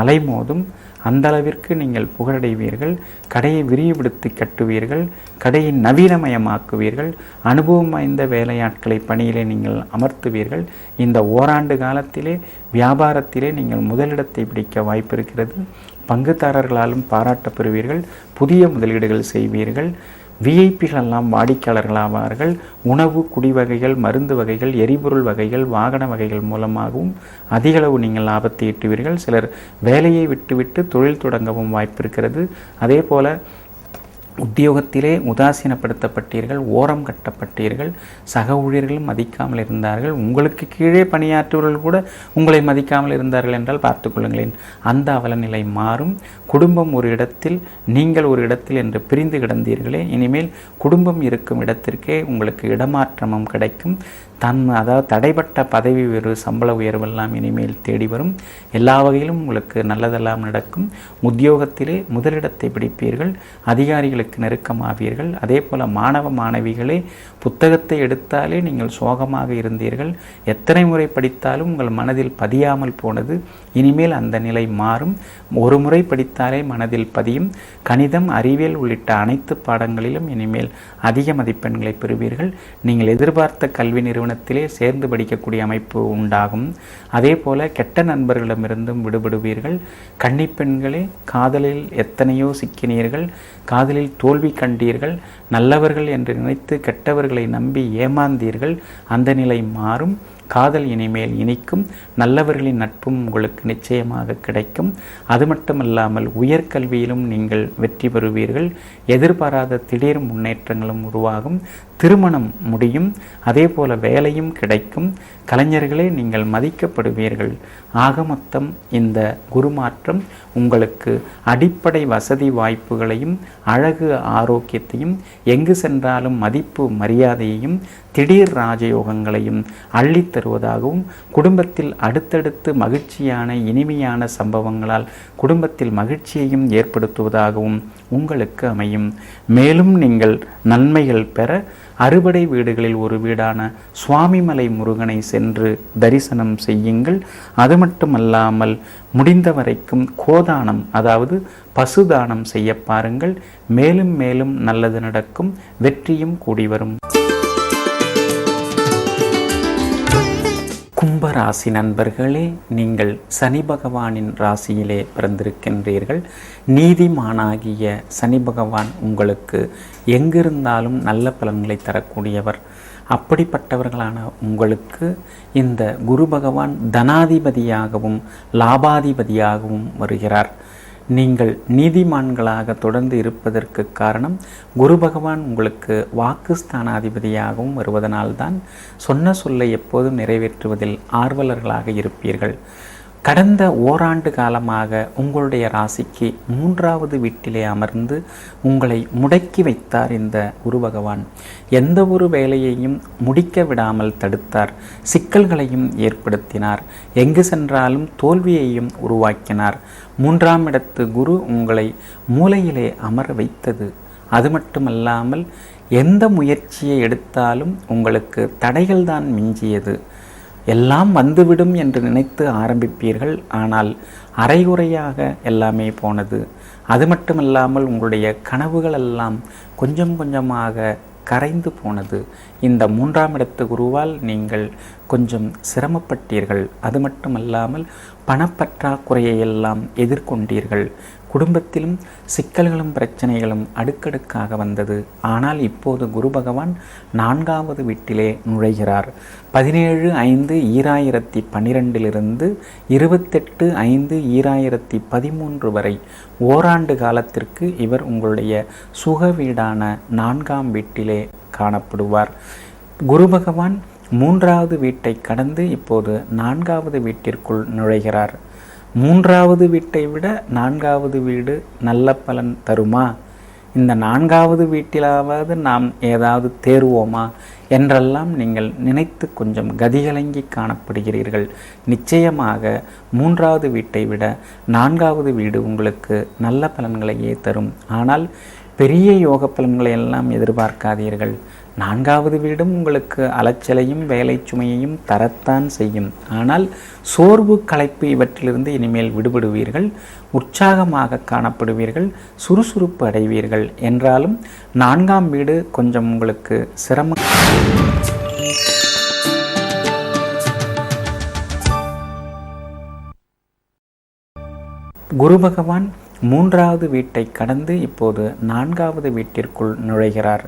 [SPEAKER 1] அலைமோதும். அந்த அளவிற்கு நீங்கள் புகழடைவீர்கள். கடையை விரிவுபடுத்தி கட்டுவீர்கள். கடையை நவீனமயமாக்குவீர்கள். அனுபவம் வாய்ந்த வேலையாட்களை பணியிலே நீங்கள் அமர்த்துவீர்கள். இந்த ஓராண்டு காலத்திலே வியாபாரத்திலே நீங்கள் முதலிடத்தை பிடிக்க வாய்ப்பு இருக்கிறது. பங்குதாரர்களாலும் பாராட்ட பெறுவீர்கள். புதிய முதலீடுகள் செய்வீர்கள். விஐபிகள் எல்லாம் வாடிக்கையாளர்களாவார்கள். உணவு, குடிவகைகள், மருந்து வகைகள், எரிபொருள் வகைகள், வாகன வகைகள் மூலமாகவும் அதிகளவு நீங்கள் லாபத்தை ஈட்டுவீர்கள். சிலர் வேலையை விட்டுவிட்டு தொழில் தொடங்கவும் வாய்ப்பு இருக்கிறது. அதே போல உத்தியோகத்திலே உதாசீனப்படுத்தப்பட்டீர்கள், ஓரம் கட்டப்பட்டீர்கள். சக ஊழியர்களும் மதிக்காமல் இருந்தார்கள். உங்களுக்கு கீழே பணியாற்றுவர்கள் கூட உங்களை மதிக்காமல் இருந்தார்கள் என்றால் பார்த்துக்கொள்ளுங்களேன். அந்த அவல நிலை மாறும். குடும்பம் ஒரு இடத்தில், நீங்கள் ஒரு இடத்தில் என்று பிரிந்து கிடந்தீர்களே, இனிமேல் குடும்பம் இருக்கும் இடத்திற்கே உங்களுக்கு இடமாற்றமும் கிடைக்கும். அதாவது தடைப்பட்ட பதவி உயர்வு, சம்பள உயர்வெல்லாம் இனிமேல் தேடி வரும். எல்லா வகையிலும் உங்களுக்கு நல்லதெல்லாம் நடக்கும். உத்தியோகத்திலே முதலிடத்தை பிடிப்பீர்கள். அதிகாரிகளுக்கு நெருக்கமாவீர்கள். அதே போல் மாணவ மாணவிகளே, புத்தகத்தை எடுத்தாலே நீங்கள் சோகமாக இருந்தீர்கள். எத்தனை முறை படித்தாலும் உங்கள் மனதில் பதியாமல் போனது. இனிமேல் அந்த நிலை மாறும். ஒரு முறை படித்தாலே மனதில் பதியும். கணிதம், அறிவியல் உள்ளிட்ட அனைத்து பாடங்களிலும் இனிமேல் அதிக மதிப்பெண்களை பெறுவீர்கள். நீங்கள் எதிர்பார்த்த கல்வி நிறுவனத்திலே சேர்ந்து படிக்கக்கூடிய அமைப்பு உண்டாகும். அதே போல கெட்ட நண்பர்களிடமிருந்தும் விடுபடுவீர்கள். கன்னிப்பெண்களே, காதலில் எத்தனையோ சிக்கினீர்கள். காதலில் தோல்வி கண்டீர்கள், நல்லவர்கள் என்று நினைத்து கெட்டவர்களை நம்பி ஏமாந்தீர்கள். அந்த நிலை மாறும். காதல் இனிமேல் இனிக்கும். நல்லவர்களின் நட்பும் உங்களுக்கு நிச்சயமாக கிடைக்கும். அது மட்டுமல்லாமல் உயர்கல்வியிலும் நீங்கள் வெற்றி பெறுவீர்கள். எதிர்பாராத திடீர் முன்னேற்றங்களும் உருவாகும். திருமணம் முடியும். அதே போல வேலையும் கிடைக்கும். கலைஞர்களே நீங்கள் மதிக்கப்படுவீர்கள். ஆக மொத்தம் இந்த குருமாற்றம் உங்களுக்கு அடிப்படை வசதி வாய்ப்புகளையும் அழகு ஆரோக்கியத்தையும் எங்கு சென்றாலும் மதிப்பு மரியாதையையும் திடீர் ராஜயோகங்களையும் அள்ளித் தருவதாகவும் குடும்பத்தில் அடுத்தடுத்து மகிழ்ச்சியான இனிமையான சம்பவங்களால் குடும்பத்தில் மகிழ்ச்சியையும் ஏற்படுத்துவதாகவும் உங்களுக்கு அமையும். மேலும் நீங்கள் நன்மைகள் பெற அறுபடை வீடுகளில் ஒரு வீடான சுவாமிமலை முருகனை சென்று தரிசனம் செய்யுங்கள். அது மட்டுமல்லாமல் முடிந்த வரைக்கும் கோதானம், அதாவது பசுதானம் செய்ய பாருங்கள். மேலும் மேலும் நல்லது நடக்கும். வெற்றியும் கூடி வரும். கும்பராசி நண்பர்களே, நீங்கள் சனி பகவானின் ராசியிலே பிறந்திருக்கின்றீர்கள். நீதிமானாகிய சனி பகவான் உங்களுக்கு எங்கிருந்தாலும் நல்ல பலன்களை தரக்கூடியவர். அப்படிப்பட்டவர்களான உங்களுக்கு இந்த குரு பகவான் தனாதிபதியாகவும் லாபாதிபதியாகவும் வருகிறார். நீங்கள் நீதிமான்களாக தொடர்ந்து இருப்பதற்கு காரணம் குரு பகவான் உங்களுக்கு வாக்குஸ்தானாதிபதியாகவும் வருவதனால்தான். சொன்ன சொல்லை எப்போதும் நிறைவேற்றுவதில் ஆர்வலர்களாக இருப்பீர்கள். கடந்த ஓராண்டு காலமாக உங்களுடைய ராசிக்கு 3வது வீட்டிலே அமர்ந்து உங்களை முடக்கி வைத்தார் இந்த குரு பகவான். எந்த ஒரு வேலையையும் முடிக்க விடாமல் தடுத்தார். சிக்கல்களையும் ஏற்படுத்தினார். எங்கு சென்றாலும் தோல்வியையும் உருவாக்கினார். 3ஆம் இடத்து குரு உங்களை மூலையிலே அமர வைத்தது. அது மட்டுமல்லாமல் எந்த முயற்சியை எடுத்தாலும் உங்களுக்கு தடைகள்தான் மிஞ்சியது. எல்லாம் வந்துவிடும் என்று நினைத்து ஆரம்பிப்பீர்கள். ஆனால் அரைகுறையாக எல்லாமே போனது. அது மட்டுமல்லாமல் உங்களுடைய கனவுகள் எல்லாம் கொஞ்சம் கொஞ்சமாக கரைந்து போனது. இந்த 3ஆம் இடத்து குருவால் நீங்கள் கொஞ்சம் சிரமப்பட்டீர்கள். அது மட்டுமல்லாமல் பணப்பற்றாக்குறையை எல்லாம் எதிர்கொண்டீர்கள். குடும்பத்திலும் சிக்கல்களும் பிரச்சனைகளும் அடுக்கடுக்காக வந்தது. ஆனால் இப்போது குரு பகவான் 4வது வீட்டிலே நுழைகிறார். 17/5/2012 28/5/2013 வரை ஓராண்டு காலத்திற்கு இவர் உங்களுடைய சுக வீடான 4ஆம் வீட்டிலே காணப்படுவார். குரு பகவான் 3வது வீட்டை கடந்து இப்போது 4வது வீட்டிற்குள் நுழைகிறார். 3வது வீட்டை விட 4வது வீடு நல்ல பலன் தருமா? இந்த 4வது வீட்டிலாவது நாம் ஏதாவது தேறுவோமா என்றெல்லாம் நீங்கள் நினைத்து கொஞ்சம் கதிகலங்கி காணப்படுகிறீர்கள். நிச்சயமாக 3வது வீட்டை விட 4வது வீடு உங்களுக்கு நல்ல பலன்களையே தரும். ஆனால் பெரிய யோக பலன்களை எல்லாம் எதிர்பார்க்காதீர்கள். 4வது வீடும் உங்களுக்கு அலைச்சலையும் வேலை சுமையையும் தரத்தான் செய்யும். ஆனால் சோர்வு களைப்பு இவற்றிலிருந்து இனிமேல் விடுபடுவீர்கள். உற்சாகமாக காணப்படுவீர்கள். சுறுசுறுப்பு அடைவீர்கள். என்றாலும் 4ஆம் வீடு கொஞ்சம் உங்களுக்கு சிரமம். குரு பகவான் 3வது வீட்டை கடந்து இப்போது 4வது வீட்டிற்குள் நுழைகிறார்.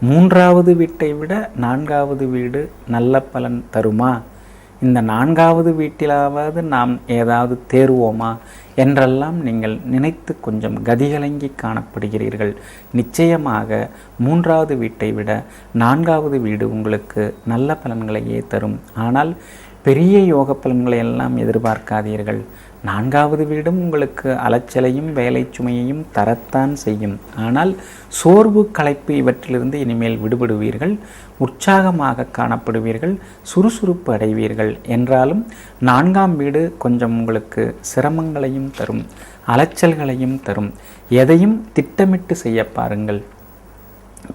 [SPEAKER 1] 3வது வீட்டை விட 4வது வீடு நல்ல பலன் தருமா? இந்த 4வது வீட்டிலாவது நாம் ஏதாவது தேறுவோமா என்றெல்லாம் நீங்கள் நினைத்து கொஞ்சம் கதிகலங்கி காணப்படுகிறீர்கள். நிச்சயமாக 3வது வீட்டை விட 4வது வீடு உங்களுக்கு நல்ல பலன்களையே தரும். ஆனால் பெரிய யோக பலன்களை எல்லாம் எதிர்பார்க்காதீர்கள். 4வது வீடும் உங்களுக்கு அலைச்சலையும் வேலை சுமையையும் தரத்தான் செய்யும். ஆனால் சோர்வு களைப்பு இவற்றிலிருந்து இனிமேல் விடுபடுவீர்கள். உற்சாகமாக காணப்படுவீர்கள். சுறுசுறுப்பு அடைவீர்கள். என்றாலும் 4ஆம் வீடு கொஞ்சம் உங்களுக்கு சிரமங்களையும் தரும், அலைச்சல்களையும் தரும். எதையும் திட்டமிட்டு செய்ய பாருங்கள்.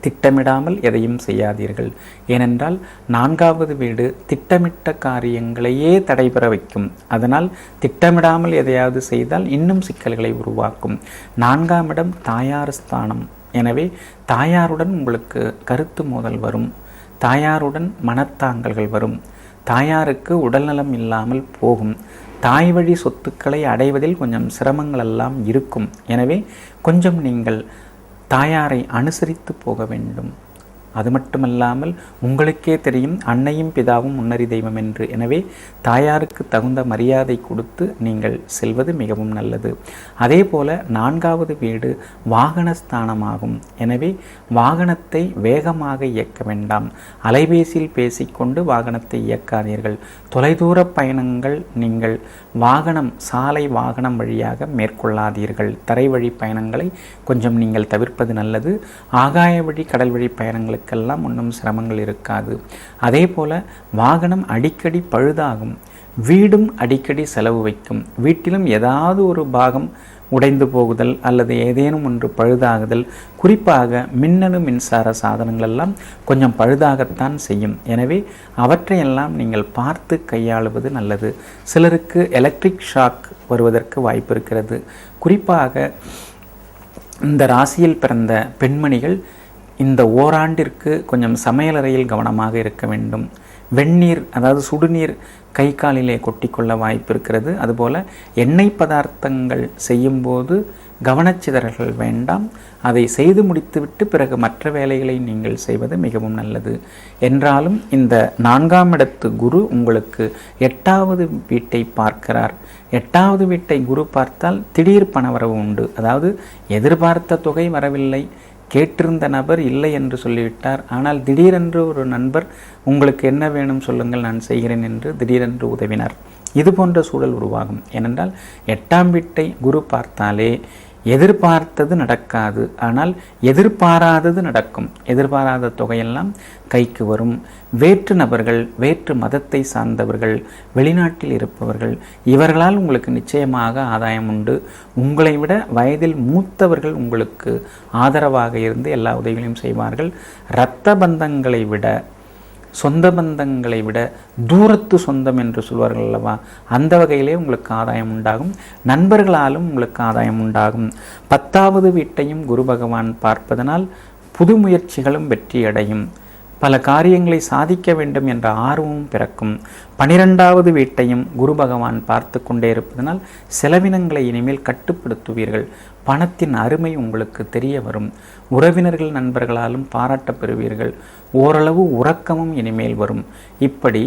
[SPEAKER 1] திட்டமிடாமல் எதையும் செய்யாதீர்கள். ஏனென்றால் 4வது வீடு திட்டமிட்ட காரியங்களையே தடைபெற வைக்கும். அதனால் திட்டமிடாமல் எதையாவது செய்தால் இன்னும் சிக்கல்களை உருவாக்கும். 4ஆம் இடம் தாயார் ஸ்தானம். எனவே தாயாருடன் உங்களுக்கு கருத்து மோதல் வரும். தாயாருடன் மனத்தாங்கல்கள் வரும். தாயாருக்கு உடல்நலம் இல்லாமல் போகும். தாய் வழி சொத்துக்களை அடைவதில் கொஞ்சம் சிரமங்கள் எல்லாம் இருக்கும். எனவே கொஞ்சம் நீங்கள் தாயாரை அனுசரித்து போக வேண்டும். அது மட்டுமல்லாமல் உங்களுக்கே தெரியும் அன்னையும் பிதாவும் முன்னறி தெய்வம் என்று. எனவே தாயாருக்கு தகுந்த மரியாதை கொடுத்து நீங்கள் செல்வது மிகவும் நல்லது. அதே போல 4வது வீடு வாகனஸ்தானமாகும். எனவே வாகனத்தை வேகமாக இயக்க வேண்டாம். அலைபேசியில் பேசிக்கொண்டு வாகனத்தை இயக்காதீர்கள். தொலைதூர பயணங்கள் நீங்கள் சாலை வாகனம் வழியாக மேற்கொள்ளாதீர்கள். தரை வழி பயணங்களை கொஞ்சம் நீங்கள் தவிர்ப்பது நல்லது. ஆகாய வழி கடல் வழி பயணங்களுக்கெல்லாம் ஒன்றும் சிரமங்கள் இருக்காது. அதே போல வாகனம் அடிக்கடி பழுதாகும். வீடும் அடிக்கடி செலவு வைக்கும். வீட்டிலும் ஏதாவது ஒரு பாகம் உடைந்து போகுதல் அல்லது ஏதேனும் ஒன்று பழுதாகுதல், குறிப்பாக மின்னணு மின்சார சாதனங்கள் எல்லாம் கொஞ்சம் பழுதாகத்தான் செய்யும். எனவே அவற்றையெல்லாம் நீங்கள் பார்த்து கையாளுவது நல்லது. சிலருக்கு எலக்ட்ரிக் ஷாக் வருவதற்கு வாய்ப்பு இருக்கிறது. குறிப்பாக இந்த ராசியில் பிறந்த பெண்மணிகள் இந்த ஓராண்டிற்கு கொஞ்சம் சமையலறையில் கவனமாக இருக்க வேண்டும். வெந்நீர் அதாவது சுடுநீர் கை காலிலே கொட்டிக்கொள்ள வாய்ப்பு இருக்கிறது. அதுபோல் எண்ணெய் பதார்த்தங்கள் செய்யும்போது கவனச்சிதறல்கள் வேண்டாம். அதை செய்து முடித்துவிட்டு பிறகு மற்ற வேலைகளை நீங்கள் செய்வது மிகவும் நல்லது. என்றாலும் இந்த 4ஆம் இடத்து குரு உங்களுக்கு 8வது வீட்டை பார்க்கிறார். 8வது வீட்டை குரு பார்த்தால் திடீர் பணவரவு உண்டு. அதாவது எதிர்பார்த்த தொகை வரவில்லை, கேட்டிருந்த நபர் இல்லை என்று சொல்லிவிட்டார். ஆனால் திடீரென்று ஒரு நண்பர் உங்களுக்கு என்ன வேணும் சொல்லுங்கள், நான் செய்கிறேன் என்று திடீரென்று உதவினார். இது போன்ற சூழல் உருவாகும். ஏனென்றால் 8ஆம் வீட்டை குரு பார்த்தாலே எதிர்பார்த்தது நடக்காது, ஆனால் எதிர்பாராதது நடக்கும். எதிர்பாராத தொகையெல்லாம் கைக்கு வரும். வேற்று நபர்கள், வேற்று மதத்தை சார்ந்தவர்கள், வெளிநாட்டில் இருப்பவர்கள், இவர்களால் உங்களுக்கு நிச்சயமாக ஆதாயம் உண்டு. உங்களை விட வயதில் மூத்தவர்கள் உங்களுக்கு ஆதரவாக இருந்து எல்லா உதவிகளையும் செய்வார்கள். இரத்த பந்தங்களை விட, சொந்த பந்தங்களை விட தூரத்து சொந்தம் என்று சொல்வார்கள் அல்லவா, அந்த வகையிலே உங்களுக்கு ஆதாயம் உண்டாகும். நண்பர்களாலும் உங்களுக்கு ஆதாயம் உண்டாகும். 10வது வீட்டையும் குரு பகவான் பார்ப்பதனால் புது முயற்சிகளும் வெற்றியடையும். பல காரியங்களை சாதிக்க வேண்டும் என்ற ஆர்வமும் பிறக்கும். 12வது வீட்டையும் குரு பகவான் பார்த்து கொண்டே இருப்பதனால் செலவினங்களை இனிமேல் கட்டுப்படுத்துவீர்கள். பணத்தின் அருமை உங்களுக்கு தெரிய வரும். உறவினர்கள் நண்பர்களாலும் பாராட்ட பெறுவீர்கள். ஓரளவு உறக்கமும் இனிமேல் வரும். இப்படி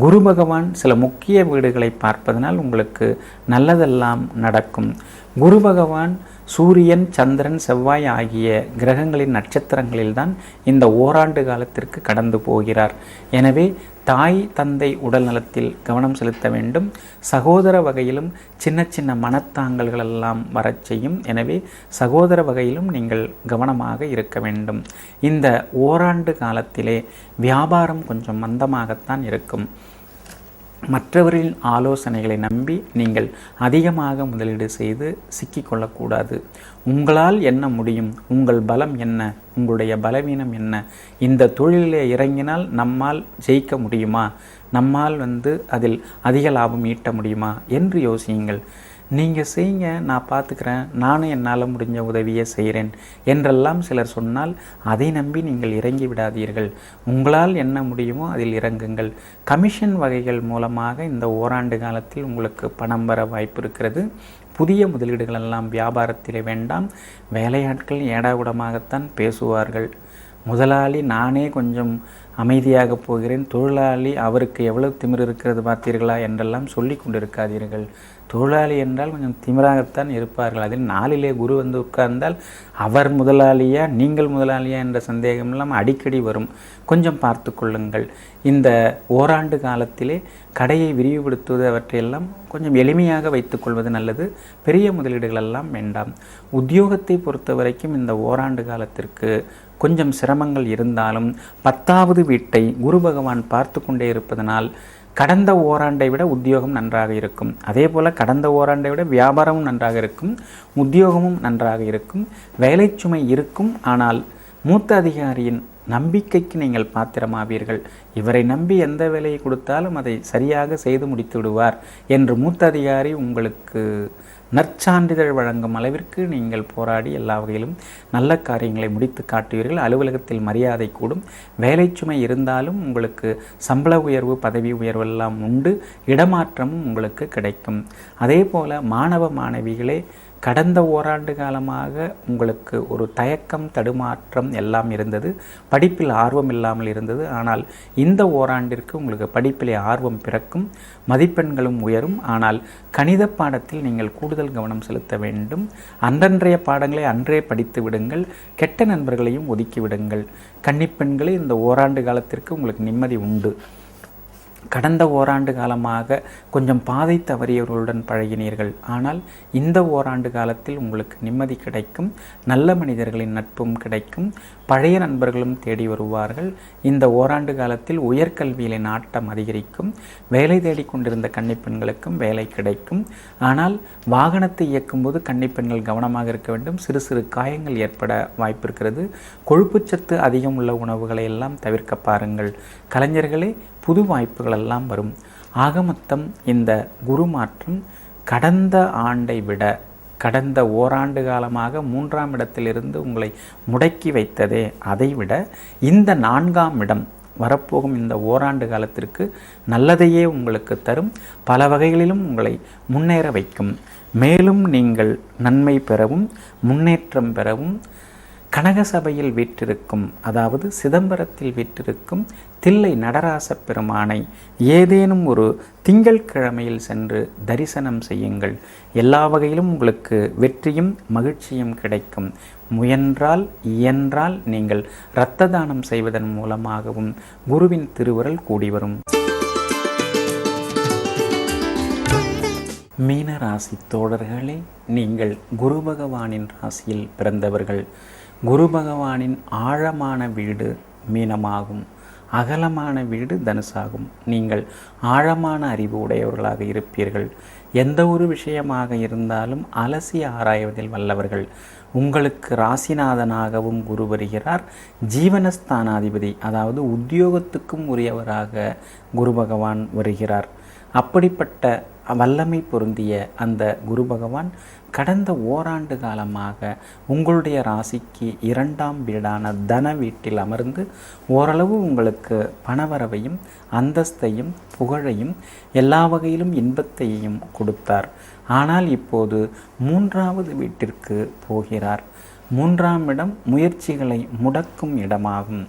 [SPEAKER 1] குரு பகவான் சில முக்கிய வீடுகளை பார்ப்பதனால் உங்களுக்கு நல்லதெல்லாம் நடக்கும். குரு பகவான் சூரியன், சந்திரன், செவ்வாய் ஆகிய கிரகங்களின் நட்சத்திரங்களில்தான் இந்த ஓராண்டு காலத்திற்கு கடந்து போகிறார். எனவே தாய் தந்தை உடல் நலத்தில் கவனம் செலுத்த வேண்டும். சகோதர வகையிலும் சின்ன சின்ன மனத்தாங்கல்கள் எல்லாம் வரச் செய்யும். எனவே சகோதர வகையிலும் நீங்கள் கவனமாக இருக்க வேண்டும். இந்த ஓராண்டு காலத்திலே வியாபாரம் கொஞ்சம் மந்தமாகத்தான் இருக்கும். மற்றவர்களின் ஆலோசனைகளை நம்பி நீங்கள் அதிகமாக முதலீடு செய்து சிக்கிக்கொள்ளக்கூடாது. உங்களால் என்ன முடியும், உங்கள் பலம் என்ன, உங்களுடைய பலவீனம் என்ன, இந்த தொழிலிலே இறங்கினால் நம்மால் ஜெயிக்க முடியுமா, நம்மால் அதில் அதிக லாபம் ஈட்ட முடியுமா என்று யோசியுங்கள். நீங்கள் செய்யுங்க, நான் பார்த்துக்கிறேன், நானும் என்னால் முடிஞ்ச உதவியை செய்கிறேன் என்றெல்லாம் சிலர் சொன்னால் அதை நம்பி நீங்கள் இறங்கி விடாதீர்கள். உங்களால் என்ன முடியுமோ அதில் இறங்குங்கள். கமிஷன் வகைகள் மூலமாக இந்த ஓராண்டு காலத்தில் உங்களுக்கு பணம் வர வாய்ப்பு இருக்கிறது. புதிய முதலீடுகள் எல்லாம் வியாபாரத்திலே வேண்டாம். வேலையாட்கள் ஏடாகுடமாகத்தான் பேசுவார்கள். முதலாளி நானே கொஞ்சம் அமைதியாக போகிறேன், தொழிலாளி அவருக்கு எவ்வளவு திமிர் இருக்கிறது பார்த்தீர்களா என்றெல்லாம் சொல்லி கொண்டிருக்காதீர்கள். தொழிலாளி என்றால் கொஞ்சம் திமிராகத்தான் இருப்பார்கள். அதில் 4லே குரு உட்கார்ந்தால் அவர் முதலாளியா நீங்கள் முதலாளியா என்ற சந்தேகமெல்லாம் அடிக்கடி வரும். கொஞ்சம் பார்த்து கொள்ளுங்கள். இந்த ஓராண்டு காலத்திலே கடையை விரிவுபடுத்துவது அவற்றையெல்லாம் கொஞ்சம் எளிமையாக வைத்துக்கொள்வது நல்லது. பெரிய முதலீடுகளெல்லாம் வேண்டாம். உத்தியோகத்தை பொறுத்த வரைக்கும் இந்த ஓராண்டு காலத்திற்கு கொஞ்சம் சிரமங்கள் இருந்தாலும் 10வது வீட்டை குரு பகவான் பார்த்து கொண்டே இருப்பதனால் கடந்த ஓராண்டை விட உத்தியோகம் நன்றாக இருக்கும். அதே போல் கடந்த ஓராண்டை விட வியாபாரமும் நன்றாக இருக்கும், உத்தியோகமும் நன்றாக இருக்கும். வேலைச்சுமை இருக்கும், ஆனால் மூத்த அதிகாரியின் நம்பிக்கைக்கு நீங்கள் பாத்திரமாவீர்கள். இவரை நம்பி எந்த வேலையை கொடுத்தாலும் அதை சரியாக செய்து முடித்து விடுவார் என்று மூத்த அதிகாரி உங்களுக்கு நற்சான்றிதழ் வழங்கும் அளவிற்கு நீங்கள் போராடி எல்லா வகையிலும் நல்ல காரியங்களை முடித்து காட்டுவீர்கள். அலுவலகத்தில் மரியாதை கூடும். வேலைச்சுமை இருந்தாலும் உங்களுக்கு சம்பள உயர்வு, பதவி உயர்வு எல்லாம் உண்டு. இடமாற்றமும் உங்களுக்கு கிடைக்கும். அதே போல மாணவ மாணவிகளே கடந்த ஓராண்டு காலமாக உங்களுக்கு ஒரு தயக்கம் தடுமாற்றம் எல்லாம் இருந்தது, படிப்பில் ஆர்வம் இல்லாமல் இருந்தது. ஆனால் இந்த ஓராண்டிற்கு உங்களுக்கு படிப்பிலே ஆர்வம் பிறக்கும், மதிப்பெண்களும் உயரும். ஆனால் கணித பாடத்தில் நீங்கள் கூடுதல் கவனம் செலுத்த வேண்டும். அன்றன்றைய பாடங்களை அன்றே படித்து விடுங்கள். கெட்ட நண்பர்களையும் ஒதுக்கி விடுங்கள். கன்னிப்பெண்களே, இந்த ஓராண்டு காலத்திற்கு உங்களுக்கு நிம்மதி உண்டு. கடந்த ஓராண்டு காலமாக கொஞ்சம் பாதை தவறியவர்களுடன் பழகினீர்கள். ஆனால் இந்த ஓராண்டு காலத்தில் உங்களுக்கு நிம்மதி கிடைக்கும். நல்ல மனிதர்களின் நட்பும் கிடைக்கும். பழைய நண்பர்களும் தேடி வருவார்கள். இந்த ஓராண்டு காலத்தில் உயர்கல்வியிலே நாட்டம் அதிகரிக்கும். வேலை தேடிக்கொண்டிருந்த கன்னிப்பெண்களுக்கும் வேலை கிடைக்கும். ஆனால் வாகனத்தை இயக்கும்போது கன்னிப்பெண்கள் கவனமாக இருக்க வேண்டும். சிறு சிறு காயங்கள் ஏற்பட வாய்ப்பு இருக்கிறது. கொழுப்புச்சத்து அதிகம் உள்ள உணவுகளை எல்லாம் தவிர்க்க பாருங்கள். கலைஞர்களே, புது வாய்ப்புகள் எல்லாம் வரும். ஆக மொத்தம் இந்த குரு மாற்றம் கடந்த ஆண்டை விட, கடந்த ஓராண்டு காலமாக 3ஆம் இடத்திலிருந்து உங்களை முடக்கி வைத்ததே, அதைவிட இந்த 4ஆம் இடம் வரப்போகும் இந்த ஓராண்டு காலத்திற்கு நல்லதையே உங்களுக்கு தரும். பல வகைகளிலும் உங்களை முன்னேற வைக்கும். மேலும் நீங்கள் நன்மை பெறவும் முன்னேற்றம் பெறவும் கனகசபையில் வீற்றிருக்கும், அதாவது சிதம்பரத்தில் வீற்றிருக்கும் தில்லை நடராச பெருமானை ஏதேனும் ஒரு திங்கட்கிழமையில் சென்று தரிசனம் செய்யுங்கள். எல்லா வகையிலும் உங்களுக்கு வெற்றியும் மகிழ்ச்சியும் கிடைக்கும். முயன்றால் இயன்றால் நீங்கள் இரத்த தானம் செய்வதன் மூலமாகவும் குருவின் திருவருள் கூடி வரும். மீன ராசி தோழர்களே, நீங்கள் குரு பகவானின் ராசியில் பிறந்தவர்கள். குரு பகவானின் ஆழமான வீடு மீனமாகும், அகலமான வீடு தனுசாகும். நீங்கள் ஆழமான அறிவு உடையவர்களாக இருப்பீர்கள். எந்த ஒரு விஷயமாக இருந்தாலும் அலசி ஆராய்வதில் வல்லவர்கள். உங்களுக்கு ராசிநாதனாகவும் குரு வருகிறார். ஜீவனஸ்தானாதிபதி, அதாவது உத்தியோகத்துக்கும் உரியவராக குரு பகவான் வருகிறார். அப்படிப்பட்ட வல்லமை பொருந்திய அந்த குரு பகவான் கடந்த ஓராண்டு காலமாக உங்களுடைய ராசிக்கு 2ஆம் வீடான தன வீட்டில் அமர்ந்து ஓரளவு உங்களுக்கு பணவரவையும் அந்தஸ்தையும் புகழையும் எல்லா வகையிலும் இன்பத்தையும் கொடுத்தார். ஆனால் இப்போது 3ஆவது வீட்டிற்கு போகிறார். 3ஆம் இடம் முயற்சிகளை முடக்கும் இடமாகும்.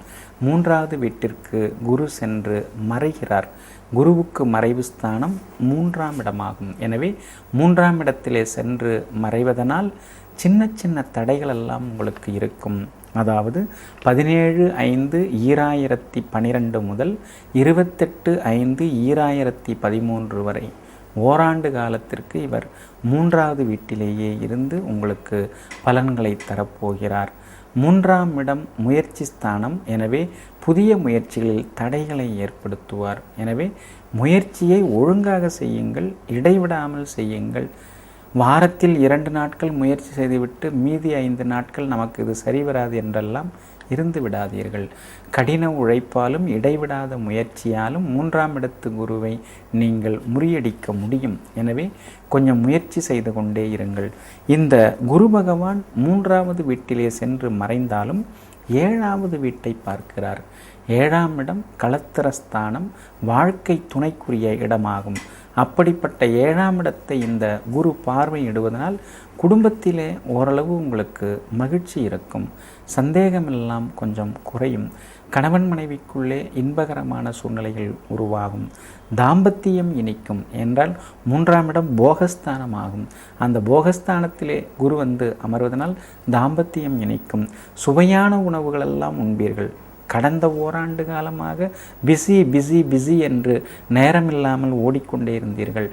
[SPEAKER 1] 3ஆவது வீட்டிற்கு குரு சென்று மறைகிறார். குருவுக்கு மறைவு ஸ்தானம் 3ஆம் இடமாகும். எனவே 3ஆம் இடத்திலே சென்று மறைவதனால் சின்ன சின்ன தடைகள் எல்லாம் உங்களுக்கு இருக்கும். அதாவது 17/5/2012 முதல் 28/5/2013 வரை ஓராண்டு காலத்திற்கு இவர் 3ஆவது வீட்டிலேயே இருந்து உங்களுக்கு பலன்களை தரப்போகிறார். 3ஆம் இடம் முயற்சி ஸ்தானம். எனவே புதிய முயற்சிகளில் தடைகளை ஏற்படுத்துவார். எனவே முயற்சியை ஒழுங்காக செய்யுங்கள், இடைவிடாமல் செய்யுங்கள். வாரத்தில் 2 நாட்கள் முயற்சி செய்துவிட்டு மீதி 5 நாட்கள் நமக்கு இது சரி வராது என்றெல்லாம் இருந்து விடாதீர்கள். கடின உழைப்பாலும் இடைவிடாத முயற்சியாலும் 3ஆம் இடத்து குருவை நீங்கள் முறியடிக்க முடியும். எனவே கொஞ்சம் முயற்சி செய்து கொண்டே இருங்கள். இந்த குரு பகவான் 3ஆவது வீட்டிலே சென்று மறைந்தாலும் 7ஆவது வீட்டை பார்க்கிறார். 7ஆம் இடம் களத்திரஸ்தானம், வாழ்க்கை துணைக்குரிய இடமாகும். அப்படிப்பட்ட 7ஆம் இடத்தை இந்த குரு பார்வையிடுவதனால் குடும்பத்திலே ஓரளவு உங்களுக்கு மகிழ்ச்சி இருக்கும். சந்தேகமெல்லாம் கொஞ்சம் குறையும். கணவன் மனைவிக்குள்ளே இன்பகரமான சூழ்நிலைகள் உருவாகும். தாம்பத்தியம் இனிக்கும். என்றால் 3ஆம் இடம் போகஸ்தானமாகும். அந்த போகஸ்தானத்திலே குரு வந்து அமர்வதனால் தாம்பத்தியம் இனிக்கும். சுவையான உணவுகளெல்லாம் உண்பீர்கள். கடந்த ஓராண்டு காலமாக பிஸி என்று நேரமில்லாமல் ஓடிக்கொண்டே இருந்தீர்கள்.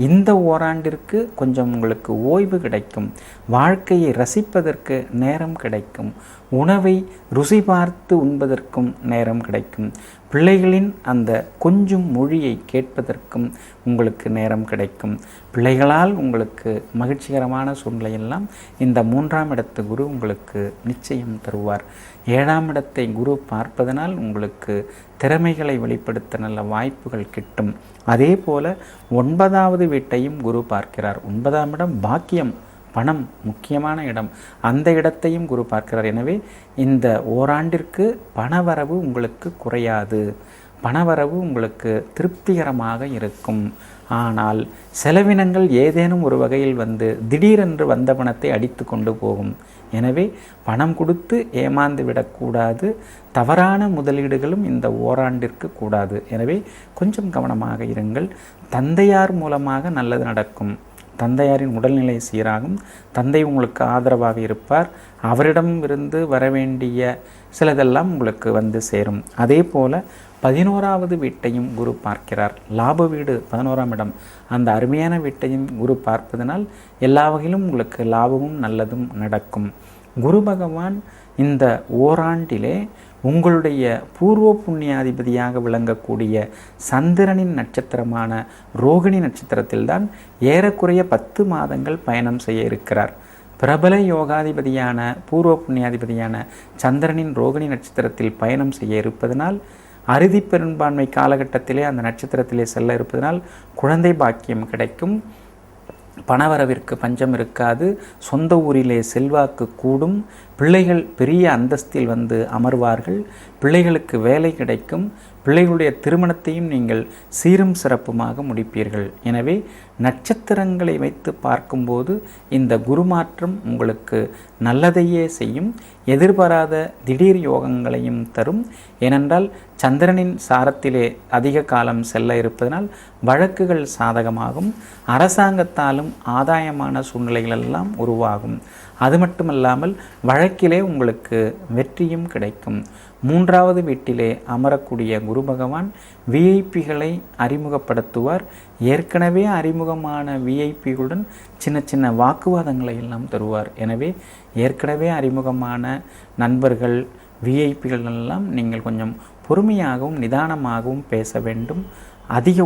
[SPEAKER 1] இந்த ஓராண்டிற்கு கொஞ்சம் உங்களுக்கு ஓய்வு கிடைக்கும். வாழ்க்கையை ரசிப்பதற்கு நேரம் கிடைக்கும். உணவை ருசி பார்த்து உண்பதற்கும் நேரம் கிடைக்கும். பிள்ளைகளின் அந்த கொஞ்சம் மொழியை கேட்பதற்கும் உங்களுக்கு நேரம் கிடைக்கும். பிள்ளைகளால் உங்களுக்கு மகிழ்ச்சிகரமான சூழ்நிலையெல்லாம் இந்த 3ஆம் இடத்து குரு உங்களுக்கு நிச்சயம் தருவார். 7ஆம் இடத்தை குரு பார்ப்பதனால் உங்களுக்கு திறமைகளை வெளிப்படுத்த நல்ல வாய்ப்புகள் கிட்டும். அதே போல 9ஆவது வீட்டையும் குரு பார்க்கிறார். 9ஆம் இடம் பாக்கியம், பணம், முக்கியமான இடம். அந்த இடத்தையும் குரு பார்க்கிறார். எனவே இந்த ஓராண்டிற்கு பணவரவு உங்களுக்கு குறையாது. பணவரவு உங்களுக்கு திருப்திகரமாக இருக்கும். ஆனால் செலவினங்கள் ஏதேனும் ஒரு வகையில் வந்து திடீரென்று வந்த பணத்தை அடித்து கொண்டு போகும். எனவே பணம் கொடுத்து ஏமாந்து விடக்கூடாது. தவறான முதலீடுகளும் இந்த ஓராண்டிற்கு கூடாது. எனவே கொஞ்சம் கவனமாக இருங்கள். தந்தையார் மூலமாக நல்லது நடக்கும். தந்தையாரின் உடல்நிலை சீராகும். தந்தை உங்களுக்கு ஆதரவாக இருப்பார். அவரிடம் இருந்து வரவேண்டிய சிலதெல்லாம் உங்களுக்கு வந்து சேரும். அதே போல் 11வது வீட்டையும் குரு பார்க்கிறார். லாப வீடு 11ஆம் இடம், அந்த அருமையான வீட்டையும் குரு பார்ப்பதனால் எல்லா வகையிலும் உங்களுக்கு லாபமும் நல்லதும் நடக்கும். குரு பகவான் இந்த ஓராண்டிலே உங்களுடைய பூர்வ புண்ணியாதிபதியாக விளங்கக்கூடிய சந்திரனின் நட்சத்திரமான ரோகிணி நட்சத்திரத்தில்தான் ஏறக்குறைய 10 மாதங்கள் பயணம் செய்ய இருக்கிறார். பிரபல யோகாதிபதியான பூர்வ புண்ணியாதிபதியான சந்திரனின் ரோகிணி நட்சத்திரத்தில் பயணம் செய்ய இருப்பதனால், அறுதி பெரும்பான்மை காலகட்டத்திலே அந்த நட்சத்திரத்திலே செல்ல இருப்பதனால் குழந்தை பாக்கியம் கிடைக்கும். பணவரவிற்கு பஞ்சம் இருக்காது. சொந்த ஊரிலே செல்வாக்கு கூடும். பிள்ளைகள் பெரிய அந்தஸ்தில் வந்து அமர்வார்கள். பிள்ளைகளுக்கு வேலை கிடைக்கும். பிள்ளைகளுடைய திருமணத்தையும் நீங்கள் சீரும் சிறப்புமாக முடிப்பீர்கள். எனவே நட்சத்திரங்களை வைத்து பார்க்கும்போது இந்த குருமாற்றம் உங்களுக்கு நல்லதையே செய்யும். எதிர்பாராத திடீர் யோகங்களையும் தரும். ஏனென்றால் சந்திரனின் சாரத்திலே அதிக காலம் செல்ல இருப்பதனால் வழக்குகள் சாதகமாகும். அரசாங்கத்தாலும் ஆதாயமான சூழ்நிலைகள் எல்லாம் உருவாகும். அது மட்டுமல்லாமல் வழக்கிலே உங்களுக்கு வெற்றியும் கிடைக்கும். 3வது வீட்டிலே அமரக்கூடிய குரு பகவான் விஐபிகளை அறிமுகப்படுத்துவார். ஏற்கனவே அறிமுகமான விஐபிகளுடன் சின்ன சின்ன வாக்குவாதங்களை எல்லாம் தருவார். எனவே ஏற்கனவே அறிமுகமான நண்பர்கள் விஐபிகள் எல்லாம் நீங்கள் கொஞ்சம் பொறுமையாகவும் நிதானமாகவும் பேச வேண்டும். அதிக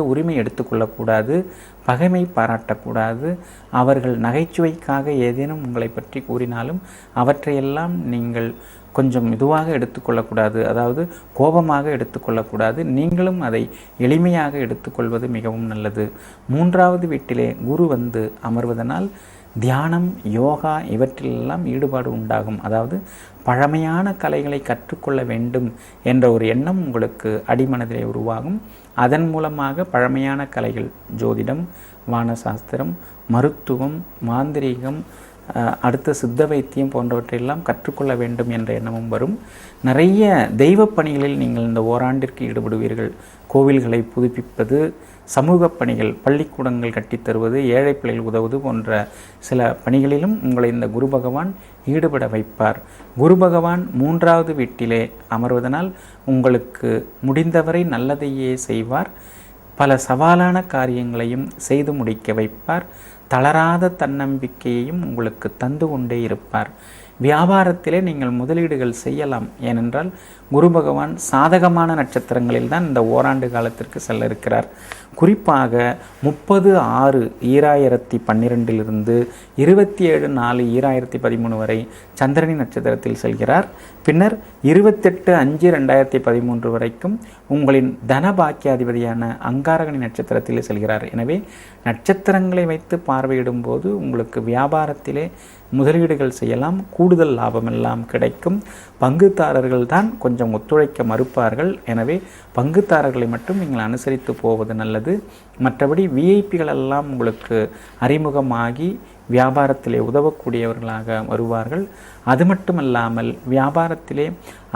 [SPEAKER 1] உரிமை எடுத்துக்கொள்ளக்கூடாது. பகைமை பாராட்டக்கூடாது. அவர்கள் நகைச்சுவைக்காக ஏதேனும் உங்களை பற்றி கூறினாலும் அவற்றையெல்லாம் நீங்கள் கொஞ்சம் இதுவாக எடுத்துக்கொள்ளக்கூடாது. அதாவது கோபமாக எடுத்துக்கொள்ளக்கூடாது. நீங்களும் அதை எளிமையாக எடுத்துக்கொள்வது மிகவும் நல்லது. 3வது வீட்டிலே குரு வந்து அமர்வதனால் தியானம், யோகா இவற்றிலெல்லாம் ஈடுபாடு உண்டாகும். அதாவது பழமையான கலைகளை கற்றுக்கொள்ள வேண்டும் என்ற ஒரு எண்ணம் உங்களுக்கு அடிமனதிலே உருவாகும். அதன் மூலமாக பழமையான கலைகள், ஜோதிடம், வானசாஸ்திரம், மருத்துவம், மாந்திரீகம், அடுத்த சித்த வைத்தியம் போன்றவற்றையெல்லாம் கற்றுக்கொள்ள வேண்டும் என்ற எண்ணமும் வரும். நிறைய தெய்வ பணிகளில் நீங்கள் இந்த ஓராண்டிற்கு ஈடுபடுவீர்கள். கோவில்களை புதுப்பிப்பது, சமூக பணிகள், பள்ளிக்கூடங்கள் கட்டித்தருவது, ஏழை பிள்ளைகள் உதவுவது போன்ற சில பணிகளிலும் உங்களை இந்த குரு பகவான் ஈடுபட வைப்பார். குரு பகவான் 3வது வீட்டிலே அமர்வதனால் உங்களுக்கு முடிந்தவரை நல்லதையே செய்வார். பல சவாலான காரியங்களையும் செய்து முடிக்க வைப்பார். தளராத தன்னம்பிக்கையையும் உங்களுக்கு தந்து கொண்டே இருப்பார். வியாபாரத்திலே நீங்கள் முதலீடுகள் செய்யலாம். ஏனென்றால் குரு பகவான் சாதகமான நட்சத்திரங்களில் தான் இந்த ஓராண்டு காலத்திற்கு செல்ல இருக்கிறார். குறிப்பாக 30/6/2012 27/4/2013 வரை சந்திரனி நட்சத்திரத்தில் செல்கிறார். பின்னர் 28/5/2013 வரைக்கும் உங்களின் தனபாக்கியாதிபதியான அங்காரகணி நட்சத்திரத்தில் செல்கிறார். எனவே நட்சத்திரங்களை வைத்து பார்வையிடும் போது உங்களுக்கு வியாபாரத்திலே முதலீடுகள் செய்யலாம். கூடுதல் லாபமெல்லாம் கிடைக்கும். பங்குதாரர்கள் தான் கொஞ்சம் ஒத்துழைக்க மறுப்பார்கள். எனவே பங்குதாரர்களை மட்டும் நீங்கள் அனுசரித்து போவது நல்லது. மற்றபடி விஐபிகளெல்லாம் உங்களுக்கு அறிமுகமாகி வியாபாரத்திலே உதவக்கூடியவர்களாக வருவார்கள். அது மட்டுமல்லாமல் வியாபாரத்திலே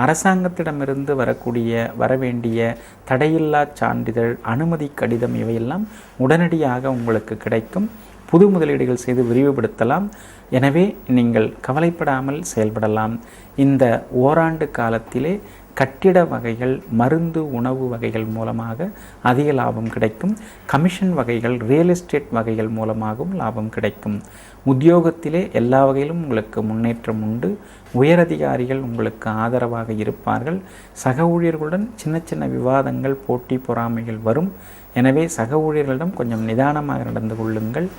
[SPEAKER 1] அரசாங்கத்திடமிருந்து வரவேண்டிய தடையில்லா சான்றிதழ், அனுமதி கடிதம் இவையெல்லாம் உடனடியாக உங்களுக்கு கிடைக்கும். புது முதலீடுகள் செய்து விரிவுபடுத்தலாம். எனவே நீங்கள் கவலைப்படாமல் செயல்படலாம். இந்த ஓராண்டு காலத்திலே கட்டிட வகைகள், மருந்து, உணவு வகைகள் மூலமாக அதிக லாபம் கிடைக்கும். கமிஷன் வகைகள், ரியல் எஸ்டேட் வகைகள் மூலமாகவும் லாபம் கிடைக்கும். உத்தியோகத்திலே எல்லா வகையிலும் உங்களுக்கு முன்னேற்றம் உண்டு. உயரதிகாரிகள் உங்களுக்கு ஆதரவாக இருப்பார்கள். சக ஊழியர்களுடன் சின்ன சின்ன விவாதங்கள், போட்டி பொறாமைகள் வரும். எனவே சக ஊழியர்களிடம் கொஞ்சம் நிதானமாக நடந்து கொள்ளுங்கள்.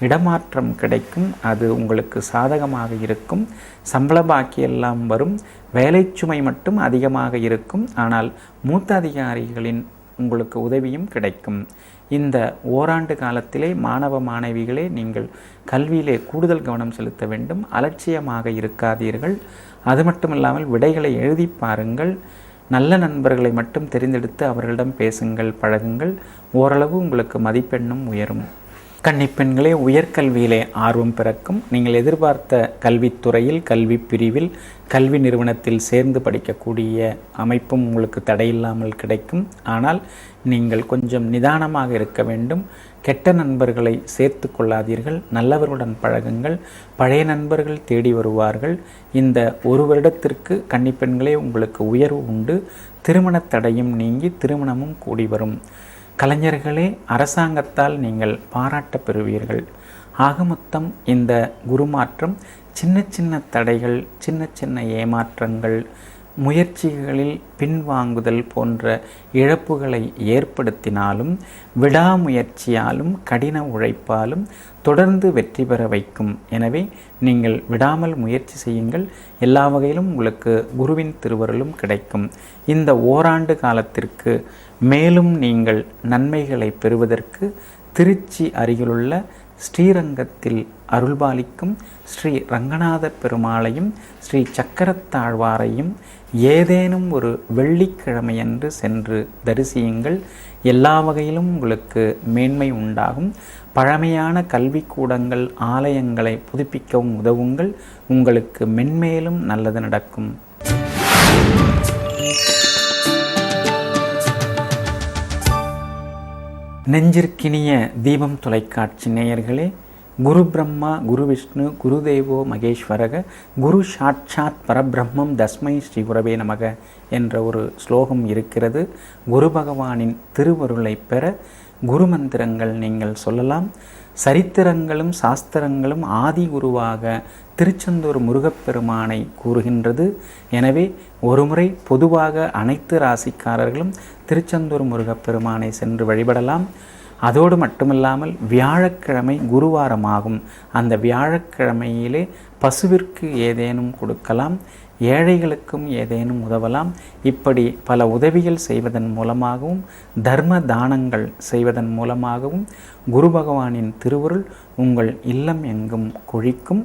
[SPEAKER 1] இடமாற்றம் கிடைக்கும். அது உங்களுக்கு சாதகமாக இருக்கும். சம்பள பாக்கி எல்லாம் வரும். வேலை சுமை மட்டும் அதிகமாக இருக்கும். ஆனால் மூத்த அதிகாரிகளின் உங்களுக்கு உதவியும் கிடைக்கும். இந்த ஓராண்டு காலத்திலே மாணவ மாணவிகளே நீங்கள் கல்வியிலே கூடுதல் கவனம் செலுத்த வேண்டும். அலட்சியமாக இருக்காதீர்கள். அது மட்டுமில்லாமல் விடைகளை எழுதி பாருங்கள். நல்ல நண்பர்களை மட்டும் தெரிந்தெடுத்து அவர்களிடம் பேசுங்கள், பழகுங்கள். ஓரளவு உங்களுக்கு மதிப்பெண்ணும் உயரும். கன்னிப்பெண்களே, உயர்கல்வியிலே ஆர்வம் பிறக்கும். நீங்கள் எதிர்பார்த்த கல்வித்துறையில், கல்வி பிரிவில், கல்வி நிறுவனத்தில் சேர்ந்து படிக்கக்கூடிய அமைப்பும் உங்களுக்கு தடையில்லாமல் கிடைக்கும். ஆனால் நீங்கள் கொஞ்சம் நிதானமாக இருக்க வேண்டும். கெட்ட நண்பர்களை சேர்த்து கொள்ளாதீர்கள். நல்லவர்களுடன் பழகுங்கள். பழைய நண்பர்கள் தேடி வருவார்கள். இந்த ஒரு வருடத்திற்கு கன்னிப்பெண்களே உங்களுக்கு உயர்வு உண்டு. திருமணத் தடையும் நீங்கி திருமணமும் கூடி வரும். கலைஞர்களே, அரசாங்கத்தால் நீங்கள் பாராட்ட பெறுவீர்கள். ஆக மொத்தம் இந்த குருமாற்றம் சின்ன சின்ன தடைகள், சின்ன சின்ன ஏமாற்றங்கள், முயற்சிகளில் பின்வாங்குதல் போன்ற இழப்புகளை ஏற்படுத்தினாலும் விடாமுயற்சியாலும் கடின உழைப்பாலும் தொடர்ந்து வெற்றி பெற வைக்கும். எனவே நீங்கள் விடாமல் முயற்சி செய்யுங்கள். எல்லா வகையிலும் உங்களுக்கு குருவின் திருவருளும் கிடைக்கும். இந்த ஓராண்டு காலத்திற்கு மேலும் நீங்கள் நன்மைகளை பெறுவதற்கு திருச்சி அருகிலுள்ள ஸ்ரீரங்கத்தில் அருள்பாலிக்கும் ஸ்ரீ ரங்கநாத பெருமாளையும் ஸ்ரீ சக்கரத்தாழ்வாரையும் ஏதேனும் ஒரு வெள்ளிக்கிழமையன்று சென்று தரிசியுங்கள். எல்லா வகையிலும் உங்களுக்கு மேன்மை உண்டாகும். பழமையான கல்விக்கூடங்கள், ஆலயங்களை புதுப்பிக்கவும் உதவுங்கள். உங்களுக்கு மென்மேலும் நல்லது நடக்கும். நெஞ்சிற்கினிய தீபம் தொலைக்காட்சி நேயர்களே, குரு பிரம்மா குரு விஷ்ணு குரு தேவோ மகேஸ்வரக குரு சாட்சாத் பரபிரம்மம் தஸ்மை ஸ்ரீ குரவே நமக என்ற ஒரு ஸ்லோகம் இருக்கிறது. குரு பகவானின் திருவருளை பெற குரு மந்திரங்கள் நீங்கள் சொல்லலாம். சரித்திரங்களும் சாஸ்திரங்களும் ஆதி குருவாக திருச்செந்தூர் முருகப்பெருமானை கூறுகின்றது. எனவே ஒருமுறை பொதுவாக அனைத்து ராசிக்காரர்களும் திருச்செந்தூர் முருகப்பெருமானை சென்று வழிபடலாம். அதோடு மட்டுமில்லாமல் வியாழக்கிழமை குருவாரமாகும். அந்த வியாழக்கிழமையிலே பசுவிற்கு ஏதேனும் கொடுக்கலாம், ஏழைகளுக்கும் ஏதேனும் உதவலாம். இப்படி பல உதவிகள் செய்வதன் மூலமாகவும் தர்ம தானங்கள் செய்வதன் மூலமாகவும் குரு பகவானின் திருவருள் உங்கள் இல்லம் எங்கும் கொழிக்கும்.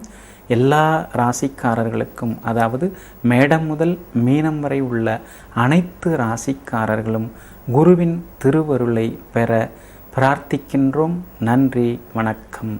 [SPEAKER 1] எல்லா ராசிக்காரர்களுக்கும், அதாவது மேடம் முதல் மீனம் வரை உள்ள அனைத்து ராசிக்காரர்களும் குருவின் திருவருளை பெற பிரார்த்திக்கின்றோம். நன்றி, வணக்கம்.